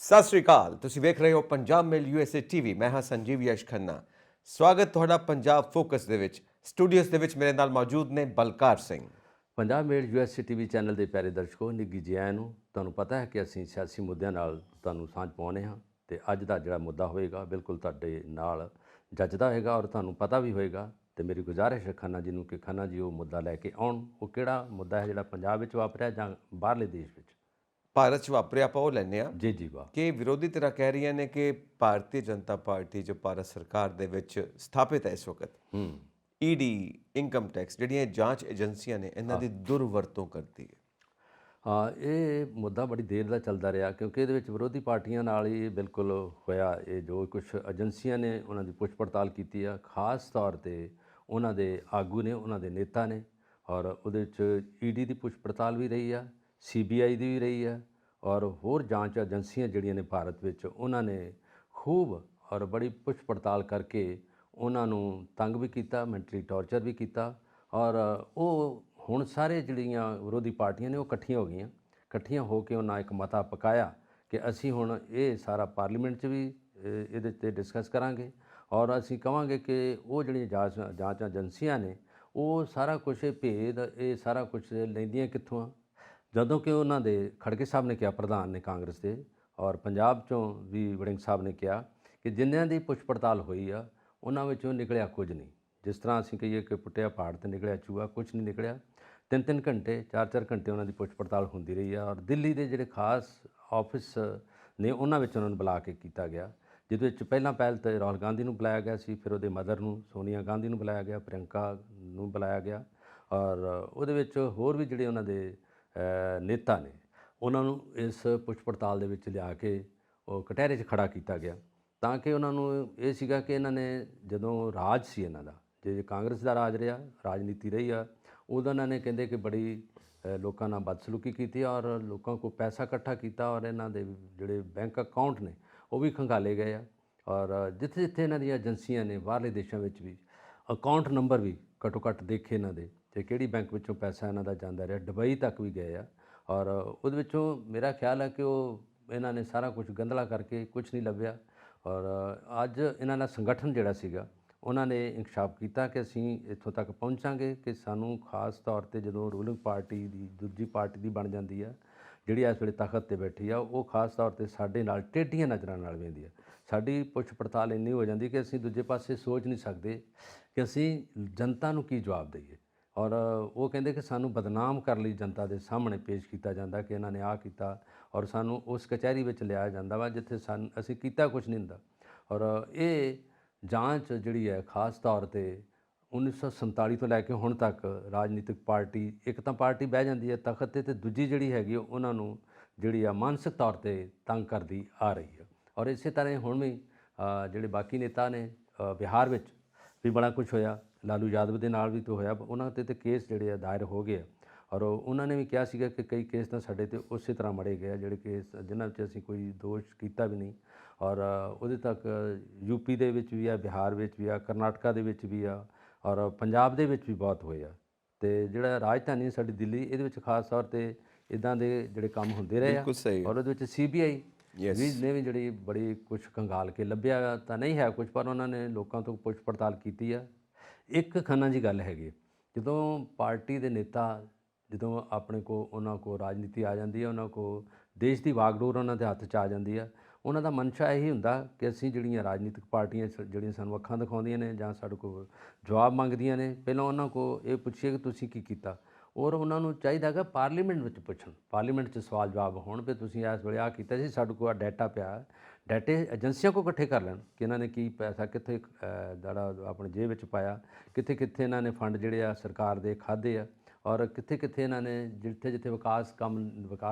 ਸਤਿ ਸ਼੍ਰੀ ਅਕਾਲ। ਤੁਸੀਂ ਵੇਖ ਰਹੇ ਹੋ ਪੰਜਾਬ ਮੇਲ USA TV। ਮੈਂ ਹਾਂ ਸੰਜੀਵ ਯਸ਼ ਖੰਨਾ। ਸਵਾਗਤ ਤੁਹਾਡਾ ਪੰਜਾਬ ਫੋਕਸ ਦੇ ਵਿੱਚ। ਸਟੂਡੀਓਜ਼ ਦੇ ਵਿੱਚ ਮੇਰੇ ਨਾਲ ਮੌਜੂਦ ਨੇ ਬਲਕਾਰ ਸਿੰਘ। ਪੰਜਾਬ ਮੇਲ USA TV ਚੈਨਲ ਦੇ ਪਿਆਰੇ ਦਰਸ਼ਕੋ, ਨਿੱਘੀ ਜੀ ਆਇਆਂ ਨੂੰ। ਤੁਹਾਨੂੰ ਪਤਾ ਹੈ ਕਿ ਅਸੀਂ ਸਿਆਸੀ ਮੁੱਦਿਆਂ ਨਾਲ ਤੁਹਾਨੂੰ ਸਾਂਝ ਪਾਉਂਦੇ ਹਾਂ ਅਤੇ ਅੱਜ ਦਾ ਜਿਹੜਾ ਮੁੱਦਾ ਹੋਏਗਾ ਬਿਲਕੁਲ ਤੁਹਾਡੇ ਨਾਲ ਜੱਜਦਾ ਹੋਏਗਾ ਔਰ ਤੁਹਾਨੂੰ ਪਤਾ ਵੀ ਹੋਏਗਾ। ਅਤੇ ਮੇਰੀ ਗੁਜ਼ਾਰਿਸ਼ ਹੈ ਖੰਨਾ ਜੀ ਨੂੰ ਕਿ ਖੰਨਾ ਜੀ ਉਹ ਮੁੱਦਾ ਲੈ ਕੇ ਆਉਣ। ਉਹ ਕਿਹੜਾ ਮੁੱਦਾ ਹੈ ਜਿਹੜਾ ਪੰਜਾਬ ਵਿੱਚ ਵਾਪਰਿਆ ਜਾਂ ਬਾਹਰਲੇ ਦੇਸ਼ ਵਿੱਚ? ਭਾਰਤ 'ਚ ਵਾਪਰਿਆ ਆਪਾਂ ਉਹ ਲੈਂਦੇ ਹਾਂ ਜੀ ਜੀ, ਵਾਹ। ਕਿ ਵਿਰੋਧੀ ਧਿਰਾਂ ਕਹਿ ਰਹੀਆਂ ਨੇ ਕਿ ਭਾਰਤੀ ਜਨਤਾ ਪਾਰਟੀ ਜੋ ਭਾਰਤ ਸਰਕਾਰ ਦੇ ਵਿੱਚ ਸਥਾਪਿਤ ਹੈ ਇਸ ਵਕਤ, ED, ਇਨਕਮ ਟੈਕਸ, ਜਿਹੜੀਆਂ ਜਾਂਚ ਏਜੰਸੀਆਂ ਨੇ, ਇਹਨਾਂ ਦੀ ਦੁਰਵਰਤੋਂ ਕਰਦੀ ਹੈ। ਹਾਂ, ਇਹ ਮੁੱਦਾ ਬੜੀ ਦੇਰ ਦਾ ਚੱਲਦਾ ਰਿਹਾ ਕਿਉਂਕਿ ਇਹਦੇ ਵਿੱਚ ਵਿਰੋਧੀ ਪਾਰਟੀਆਂ ਨਾਲ ਹੀ ਬਿਲਕੁਲ ਹੋਇਆ। ਇਹ ਜੋ ਕੁਛ ਏਜੰਸੀਆਂ ਨੇ ਉਹਨਾਂ ਦੀ ਪੁੱਛ ਪੜਤਾਲ ਕੀਤੀ ਆ, ਖਾਸ ਤੌਰ 'ਤੇ ਉਹਨਾਂ ਦੇ ਆਗੂ ਨੇ, ਉਹਨਾਂ ਦੇ ਨੇਤਾ ਨੇ, ਔਰ ਉਹਦੇ 'ਚ ED ਦੀ ਪੁੱਛ ਪੜਤਾਲ ਵੀ ਰਹੀ ਆ, CBI ਦੀ ਵੀ ਰਹੀ ਆ, ਔਰ ਹੋਰ ਜਾਂਚ ਏਜੰਸੀਆਂ ਜਿਹੜੀਆਂ ਨੇ ਭਾਰਤ ਵਿੱਚ, ਉਹਨਾਂ ਨੇ ਖੂਬ ਔਰ ਬੜੀ ਪੁੱਛ ਪੜਤਾਲ ਕਰਕੇ ਉਹਨਾਂ ਨੂੰ ਤੰਗ ਵੀ ਕੀਤਾ, ਮੈਂਟਲੀ ਟੌਰਚਰ ਵੀ ਕੀਤਾ। ਔਰ ਉਹ ਹੁਣ ਸਾਰੇ ਜਿਹੜੀਆਂ ਵਿਰੋਧੀ ਪਾਰਟੀਆਂ ਨੇ ਉਹ ਇਕੱਠੀਆਂ ਹੋ ਗਈਆਂ। ਇਕੱਠੀਆਂ ਹੋ ਕੇ ਉਹਨਾਂ ਇੱਕ ਮਤਾ ਪਕਾਇਆ ਕਿ ਅਸੀਂ ਹੁਣ ਇਹ ਸਾਰਾ ਪਾਰਲੀਮੈਂਟ 'ਚ ਵੀ ਇਹਦੇ 'ਤੇ ਡਿਸਕਸ ਕਰਾਂਗੇ ਔਰ ਅਸੀਂ ਕਹਾਂਗੇ ਕਿ ਉਹ ਜਿਹੜੀਆਂ ਜਾਂਚ ਏਜੰਸੀਆਂ ਨੇ ਉਹ ਸਾਰਾ ਕੁਛ ਇਹ ਭੇਦ, ਇਹ ਸਾਰਾ ਕੁਛ ਲੈਂਦੀਆਂ ਕਿੱਥੋਂ ਆ। ਜਦੋਂ ਕਿ ਉਹਨਾਂ ਦੇ ਖੜਗੇ ਸਾਹਿਬ ਨੇ ਕਿਹਾ, ਪ੍ਰਧਾਨ ਨੇ ਕਾਂਗਰਸ ਦੇ, ਔਰ ਪੰਜਾਬ 'ਚੋਂ ਵੀ ਵੜਿੰਗ ਸਾਹਿਬ ਨੇ ਕਿਹਾ ਕਿ ਜਿਨ੍ਹਾਂ ਦੀ ਪੁੱਛ ਪੜਤਾਲ ਹੋਈ ਆ ਉਹਨਾਂ ਵਿੱਚੋਂ ਨਿਕਲਿਆ ਕੁਝ ਨਹੀਂ। ਜਿਸ ਤਰ੍ਹਾਂ ਅਸੀਂ ਕਹੀਏ ਕਿ ਪੁੱਟਿਆ ਪਹਾੜ 'ਤੇ ਨਿਕਲਿਆ ਚੂਹਾ, ਕੁਛ ਨਹੀਂ ਨਿਕਲਿਆ। 3-3 ਘੰਟੇ 4-4 ਘੰਟੇ ਉਹਨਾਂ ਦੀ ਪੁੱਛ ਪੜਤਾਲ ਹੁੰਦੀ ਰਹੀ ਆ ਔਰ ਦਿੱਲੀ ਦੇ ਜਿਹੜੇ ਖਾਸ ਆਫਿਸ ਨੇ ਉਹਨਾਂ ਵਿੱਚ ਉਹਨਾਂ ਨੂੰ ਬੁਲਾ ਕੇ ਕੀਤਾ ਗਿਆ, ਜਿਹਦੇ ਵਿੱਚ ਪਹਿਲ ਤਾਂ ਰਾਹੁਲ ਗਾਂਧੀ ਨੂੰ ਬੁਲਾਇਆ ਗਿਆ ਸੀ, ਫਿਰ ਉਹਦੇ ਮਦਰ ਨੂੰ ਸੋਨੀਆ ਗਾਂਧੀ ਨੂੰ ਬੁਲਾਇਆ ਗਿਆ, ਪ੍ਰਿਯੰਕਾ ਨੂੰ ਬੁਲਾਇਆ ਗਿਆ ਔਰ ਉਹਦੇ ਵਿੱਚ ਹੋਰ ਵੀ ਜਿਹੜੇ ਉਹਨਾਂ ਦੇ ਨੇਤਾ ਨੇ ਉਹਨਾਂ ਨੂੰ ਇਸ ਪੁੱਛ ਪੜਤਾਲ ਦੇ ਵਿੱਚ ਲਿਆ ਕੇ ਉਹ ਕਟਹਿਰੇ 'ਚ ਖੜ੍ਹਾ ਕੀਤਾ ਗਿਆ ਤਾਂ ਕਿ ਉਹਨਾਂ ਨੂੰ ਇਹ ਸੀਗਾ ਕਿ ਇਹਨਾਂ ਨੇ ਜਦੋਂ ਰਾਜ ਸੀ ਇਹਨਾਂ ਦਾ, ਜੇ ਕਾਂਗਰਸ ਦਾ ਰਾਜ ਰਿਹਾ, ਰਾਜਨੀਤੀ ਰਹੀ ਆ, ਉਦੋਂ ਇਹਨਾਂ ਨੇ ਕਹਿੰਦੇ ਕਿ ਬੜੀ ਲੋਕਾਂ ਨਾਲ ਬਦਸਲੂਕੀ ਕੀਤੀ ਔਰ ਲੋਕਾਂ ਕੋਲ ਪੈਸਾ ਇਕੱਠਾ ਕੀਤਾ ਔਰ ਇਹਨਾਂ ਦੇ ਜਿਹੜੇ ਬੈਂਕ ਅਕਾਊਂਟ ਨੇ ਉਹ ਵੀ ਖੰਗਾਲੇ ਗਏ ਆ। ਔਰ ਜਿੱਥੇ ਜਿੱਥੇ ਇਹਨਾਂ ਦੀਆਂ ਏਜੰਸੀਆਂ ਨੇ ਬਾਹਰਲੇ ਦੇਸ਼ਾਂ ਵਿੱਚ ਵੀ ਅਕਾਊਂਟ ਨੰਬਰ ਵੀ ਘੱਟੋ ਘੱਟ ਦੇਖੇ ਇਹਨਾਂ ਦੇ, ਅਤੇ ਕਿਹੜੀ ਬੈਂਕ ਵਿੱਚੋਂ ਪੈਸਾ ਇਹਨਾਂ ਦਾ ਜਾਂਦਾ ਰਿਹਾ। ਦੁਬਈ ਤੱਕ ਵੀ ਗਏ ਆ ਔਰ ਉਹਦੇ ਵਿੱਚੋਂ ਮੇਰਾ ਖਿਆਲ ਹੈ ਕਿ ਉਹ ਇਹਨਾਂ ਨੇ ਸਾਰਾ ਕੁਝ ਗੰਧਲਾ ਕਰਕੇ ਕੁਛ ਨਹੀਂ ਲੱਭਿਆ। ਔਰ ਅੱਜ ਇਹਨਾਂ ਦਾ ਸੰਗਠਨ ਜਿਹੜਾ ਸੀਗਾ ਉਹਨਾਂ ਨੇ ਇੰਕਸ਼ਾਫ ਕੀਤਾ ਕਿ ਅਸੀਂ ਇੱਥੋਂ ਤੱਕ ਪਹੁੰਚਾਂਗੇ ਕਿ ਸਾਨੂੰ ਖਾਸ ਤੌਰ 'ਤੇ ਜਦੋਂ ਰੂਲਿੰਗ ਪਾਰਟੀ ਦੀ ਦੂਜੀ ਪਾਰਟੀ ਦੀ ਬਣ ਜਾਂਦੀ ਆ, ਜਿਹੜੀ ਇਸ ਵੇਲੇ ਤਖ਼ਤ 'ਤੇ ਬੈਠੀ ਆ, ਉਹ ਖਾਸ ਤੌਰ 'ਤੇ ਸਾਡੇ ਨਾਲ ਟੇਢੀਆਂ ਨਜ਼ਰਾਂ ਨਾਲ ਵੇਖਦੀ ਆ। ਸਾਡੀ ਪੁੱਛ ਪੜਤਾਲ ਇੰਨੀ ਹੋ ਜਾਂਦੀ ਕਿ ਅਸੀਂ ਦੂਜੇ ਪਾਸੇ ਸੋਚ ਨਹੀਂ ਸਕਦੇ ਕਿ ਅਸੀਂ ਜਨਤਾ ਨੂੰ ਕੀ ਜਵਾਬ ਦਈਏ। ਔਰ ਉਹ ਕਹਿੰਦੇ ਕਿ ਸਾਨੂੰ ਬਦਨਾਮ ਕਰਨ ਲਈ ਜਨਤਾ ਦੇ ਸਾਹਮਣੇ ਪੇਸ਼ ਕੀਤਾ ਜਾਂਦਾ ਕਿ ਇਹਨਾਂ ਨੇ ਆਹ ਕੀਤਾ ਔਰ ਸਾਨੂੰ ਉਸ ਕਚਹਿਰੀ ਵਿੱਚ ਲਿਆਇਆ ਜਾਂਦਾ ਵਾ ਜਿੱਥੇ ਅਸੀਂ ਕੀਤਾ ਕੁਛ ਨਹੀਂ ਹੁੰਦਾ। ਔਰ ਇਹ ਜਾਂਚ ਜਿਹੜੀ ਹੈ ਖਾਸ ਤੌਰ 'ਤੇ 1947 ਤੋਂ ਲੈ ਕੇ ਹੁਣ ਤੱਕ ਰਾਜਨੀਤਿਕ ਪਾਰਟੀ, ਇੱਕ ਤਾਂ ਪਾਰਟੀ ਬਹਿ ਜਾਂਦੀ ਹੈ ਤਖ਼ਤ 'ਤੇ, ਅਤੇ ਦੂਜੀ ਜਿਹੜੀ ਹੈਗੀ ਉਹਨਾਂ ਨੂੰ ਜਿਹੜੀ ਆ ਮਾਨਸਿਕ ਤੌਰ 'ਤੇ ਤੰਗ ਕਰਦੀ ਆ ਰਹੀ ਹੈ। ਔਰ ਇਸੇ ਤਰ੍ਹਾਂ ਹੁਣ ਵੀ ਜਿਹੜੇ ਬਾਕੀ ਨੇਤਾ ਨੇ, ਬਿਹਾਰ ਵਿੱਚ ਵੀ ਬੜਾ ਕੁਛ ਹੋਇਆ, ਲਾਲੂ ਯਾਦਵ ਦੇ ਨਾਲ ਵੀ ਤਾਂ ਹੋਇਆ, ਉਹਨਾਂ 'ਤੇ ਕੇਸ ਜਿਹੜੇ ਆ ਦਾਇਰ ਹੋ ਗਏ ਆ ਔਰ ਉਹਨਾਂ ਨੇ ਵੀ ਕਿਹਾ ਸੀਗਾ ਕਿ ਕਈ ਕੇਸ ਤਾਂ ਸਾਡੇ 'ਤੇ ਉਸੇ ਤਰ੍ਹਾਂ ਮੜੇ ਗਏ ਆ, ਜਿਹੜੇ ਕੇਸ ਜਿਨ੍ਹਾਂ ਵਿੱਚ ਅਸੀਂ ਕੋਈ ਦੋਸ਼ ਕੀਤਾ ਵੀ ਨਹੀਂ। ਔਰ ਉਹਦੇ ਤੱਕ UP ਦੇ ਵਿੱਚ ਵੀ ਆ, ਬਿਹਾਰ ਵਿੱਚ ਵੀ ਆ, ਕਰਨਾਟਕਾ ਦੇ ਵਿੱਚ ਵੀ ਆ ਔਰ ਪੰਜਾਬ ਦੇ ਵਿੱਚ ਵੀ ਬਹੁਤ ਹੋਏ ਆ। ਅਤੇ ਜਿਹੜਾ ਰਾਜਧਾਨੀ ਸਾਡੀ ਦਿੱਲੀ, ਇਹਦੇ ਵਿੱਚ ਖਾਸ ਤੌਰ 'ਤੇ ਇੱਦਾਂ ਦੇ ਜਿਹੜੇ ਕੰਮ ਹੁੰਦੇ ਰਹੇ ਆ। ਬਿਲਕੁਲ ਸਹੀ। ਔਰ ਉਹਦੇ ਵਿੱਚ CBI ਨੇ ਵੀ ਜਿਹੜੀ ਬੜੀ ਕੁਛ ਖੰਗਾਲ ਕੇ ਲੱਭਿਆ ਤਾਂ ਨਹੀਂ ਹੈ ਕੁਛ, ਪਰ ਉਹਨਾਂ ਨੇ ਲੋਕਾਂ ਤੋਂ ਪੁੱਛ ਪੜਤਾਲ ਕੀਤੀ ਆ। ਇੱਕ ਖੰਨਾ ਜੀ ਗੱਲ ਹੈਗੀ, ਜਦੋਂ ਪਾਰਟੀ ਦੇ ਨੇਤਾ, ਜਦੋਂ ਆਪਣੇ ਕੋਲ ਉਹਨਾਂ ਕੋਲ ਰਾਜਨੀਤੀ ਆ ਜਾਂਦੀ ਹੈ, ਉਹਨਾਂ ਕੋਲ ਦੇਸ਼ ਦੀ ਵਾਗਡੋਰ ਉਹਨਾਂ ਦੇ ਹੱਥ 'ਚ ਆ ਜਾਂਦੀ ਆ, ਉਹਨਾਂ ਦਾ ਮਨਸ਼ਾ ਇਹੀ ਹੁੰਦਾ ਕਿ ਅਸੀਂ ਜਿਹੜੀਆਂ ਰਾਜਨੀਤਿਕ ਪਾਰਟੀਆਂ ਜਿਹੜੀਆਂ ਸਾਨੂੰ ਅੱਖਾਂ ਦਿਖਾਉਂਦੀਆਂ ਨੇ ਜਾਂ ਸਾਡੇ ਕੋਲ ਜਵਾਬ ਮੰਗਦੀਆਂ ਨੇ, ਪਹਿਲਾਂ ਉਹਨਾਂ ਕੋਲ ਇਹ ਪੁੱਛੀਏ ਕਿ ਤੁਸੀਂ ਕੀ ਕੀਤਾ। ਔਰ ਉਹਨਾਂ ਨੂੰ ਚਾਹੀਦਾ ਹੈਗਾ ਪਾਰਲੀਮੈਂਟ ਵਿੱਚ ਪੁੱਛਣ, ਪਾਰਲੀਮੈਂਟ 'ਚ ਸਵਾਲ ਜਵਾਬ ਹੋਣ ਵੀ ਤੁਸੀਂ ਇਸ ਵੇਲੇ ਆਹ ਕੀਤਾ ਸੀ, ਸਾਡੇ ਕੋਲ ਡਾਟਾ ਪਿਆ। ਡਾਟੇ ਏਜੰਸੀਆਂ ਕੋਲ ਇਕੱਠੇ ਕਰ ਲੈਣ ਕਿ ਇਹਨਾਂ ਨੇ ਕੀ ਪੈਸਾ ਕਿੱਥੇ ਜਿਹੜਾ ਆਪਣੇ ਜੇਬ ਵਿੱਚ ਪਾਇਆ, ਕਿੱਥੇ ਕਿੱਥੇ ਇਹਨਾਂ ਨੇ ਫੰਡ ਜਿਹੜੇ ਆ ਸਰਕਾਰ ਦੇ ਖਾਧੇ ਆ ਔਰ ਕਿੱਥੇ ਕਿੱਥੇ ਇਹਨਾਂ ਨੇ ਜਿੱਥੇ ਜਿੱਥੇ ਵਿਕਾਸ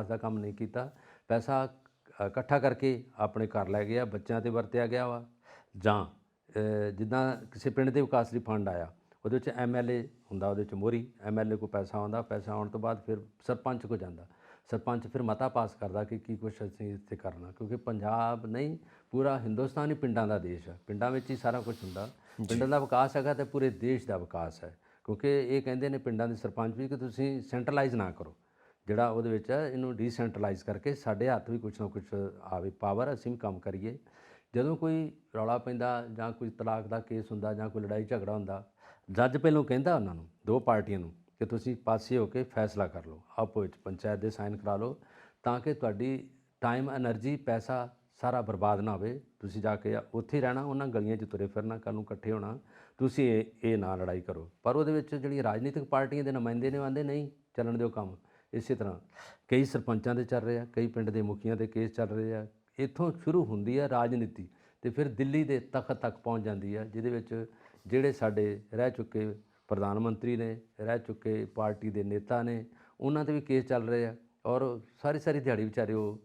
ਦਾ ਕੰਮ ਨਹੀਂ ਕੀਤਾ, ਪੈਸਾ ਇਕੱਠਾ ਕਰਕੇ ਆਪਣੇ ਘਰ ਲੈ ਗਿਆ, ਬੱਚਿਆਂ 'ਤੇ ਵਰਤਿਆ ਗਿਆ ਵਾ। ਜਾਂ ਜਿੱਦਾਂ ਕਿਸੇ ਪਿੰਡ ਦੇ ਵਿਕਾਸ ਲਈ ਫੰਡ ਆਇਆ, ਉਹਦੇ ਵਿੱਚ MLA ਹੁੰਦਾ, ਉਹਦੇ 'ਚ ਮੋਹਰੀ MLA ਕੋਲ ਪੈਸਾ ਆਉਂਦਾ, ਪੈਸਾ ਆਉਣ ਤੋਂ ਬਾਅਦ ਫਿਰ ਸਰਪੰਚ ਕੋਲ ਜਾਂਦਾ, ਸਰਪੰਚ ਫਿਰ ਮਤਾ ਪਾਸ ਕਰਦਾ ਕਿ ਕੀ ਕੁਛ ਅਸੀਂ ਇੱਥੇ ਕਰਨਾ, ਕਿਉਂਕਿ ਪੰਜਾਬ ਨਹੀਂ ਪੂਰਾ ਹਿੰਦੁਸਤਾਨ ਹੀ ਪਿੰਡਾਂ ਦਾ ਦੇਸ਼ ਹੈ, ਪਿੰਡਾਂ ਵਿੱਚ ਹੀ ਸਾਰਾ ਕੁਛ ਹੁੰਦਾ। ਪਿੰਡਾਂ ਦਾ ਵਿਕਾਸ ਹੈਗਾ ਤਾਂ ਪੂਰੇ ਦੇਸ਼ ਦਾ ਵਿਕਾਸ ਹੈ, ਕਿਉਂਕਿ ਇਹ ਕਹਿੰਦੇ ਨੇ ਪਿੰਡਾਂ ਦੇ ਸਰਪੰਚ ਵੀ ਕਿ ਤੁਸੀਂ ਸੈਂਟਰਲਾਈਜ਼ ਨਾ ਕਰੋ, ਜਿਹੜਾ ਉਹਦੇ ਵਿੱਚ ਇਹਨੂੰ ਡੀਸੈਂਟਰਲਾਈਜ਼ ਕਰਕੇ ਸਾਡੇ ਹੱਥ ਵੀ ਕੁਛ ਨਾ ਕੁਛ ਆਵੇ ਪਾਵਰ, ਅਸੀਂ ਵੀ ਕੰਮ ਕਰੀਏ। ਜਦੋਂ ਕੋਈ ਰੌਲਾ ਪੈਂਦਾ ਜਾਂ ਕੋਈ ਤਲਾਕ ਦਾ ਕੇਸ ਹੁੰਦਾ ਜਾਂ ਕੋਈ ਲੜਾਈ ਝਗੜਾ ਹੁੰਦਾ, ਜੱਜ ਪਹਿਲੋਂ ਕਹਿੰਦਾ ਉਹਨਾਂ ਨੂੰ, ਦੋ ਪਾਰਟੀਆਂ ਨੂੰ, ਕਿ ਤੁਸੀਂ ਪਾਸੇ ਹੋ ਕੇ ਫੈਸਲਾ ਕਰ ਲਓ, ਆਪੋ ਵਿੱਚ ਪੰਚਾਇਤ ਦੇ ਸਾਈਨ ਕਰਾ ਲਓ, ਤਾਂ ਕਿ ਤੁਹਾਡੀ ਟਾਈਮ, ਐਨਰਜੀ, ਪੈਸਾ ਸਾਰਾ ਬਰਬਾਦ ਨਾ ਹੋਵੇ। ਤੁਸੀਂ ਜਾ ਕੇ ਉੱਥੇ ਹੀ ਰਹਿਣਾ, ਉਹਨਾਂ ਗਲੀਆਂ 'ਚ ਤੁਰੇ ਫਿਰਨਾ, ਕੱਲ੍ਹ ਨੂੰ ਇਕੱਠੇ ਹੋਣਾ, ਤੁਸੀਂ ਇਹ ਨਾ ਲੜਾਈ ਕਰੋ। ਪਰ ਉਹਦੇ ਵਿੱਚ ਜਿਹੜੀਆਂ ਰਾਜਨੀਤਿਕ ਪਾਰਟੀਆਂ ਦੇ ਨੁਮਾਇੰਦੇ ਨੇ, ਆਂਦੇ ਨਹੀਂ ਚੱਲਣ ਦਿਓ ਕੰਮ। ਇਸੇ ਤਰ੍ਹਾਂ ਕਈ ਸਰਪੰਚਾਂ ਦੇ ਚੱਲ ਰਹੇ ਆ, ਕਈ ਪਿੰਡ ਦੇ ਮੁਖੀਆਂ ਦੇ ਕੇਸ ਚੱਲ ਰਹੇ ਆ। ਇੱਥੋਂ ਸ਼ੁਰੂ ਹੁੰਦੀ ਹੈ ਰਾਜਨੀਤੀ ਅਤੇ ਫਿਰ ਦਿੱਲੀ ਦੇ ਤਖ਼ਤ ਤੱਕ ਪਹੁੰਚ ਜਾਂਦੀ ਹੈ, ਜਿਹਦੇ ਵਿੱਚ ਜਿਹੜੇ ਸਾਡੇ ਰਹਿ ਚੁੱਕੇ ਪ੍ਰਧਾਨ ਮੰਤਰੀ ਨੇ, ਰਹਿ ਚੁੱਕੇ ਪਾਰਟੀ ਦੇ ਨੇਤਾ ਨੇ, ਉਹਨਾਂ 'ਤੇ ਵੀ ਕੇਸ ਚੱਲ ਰਹੇ ਆ। ਔਰ ਸਾਰੀ ਸਾਰੀ ਦਿਹਾੜੀ ਵਿਚਾਰੇ ਉਹ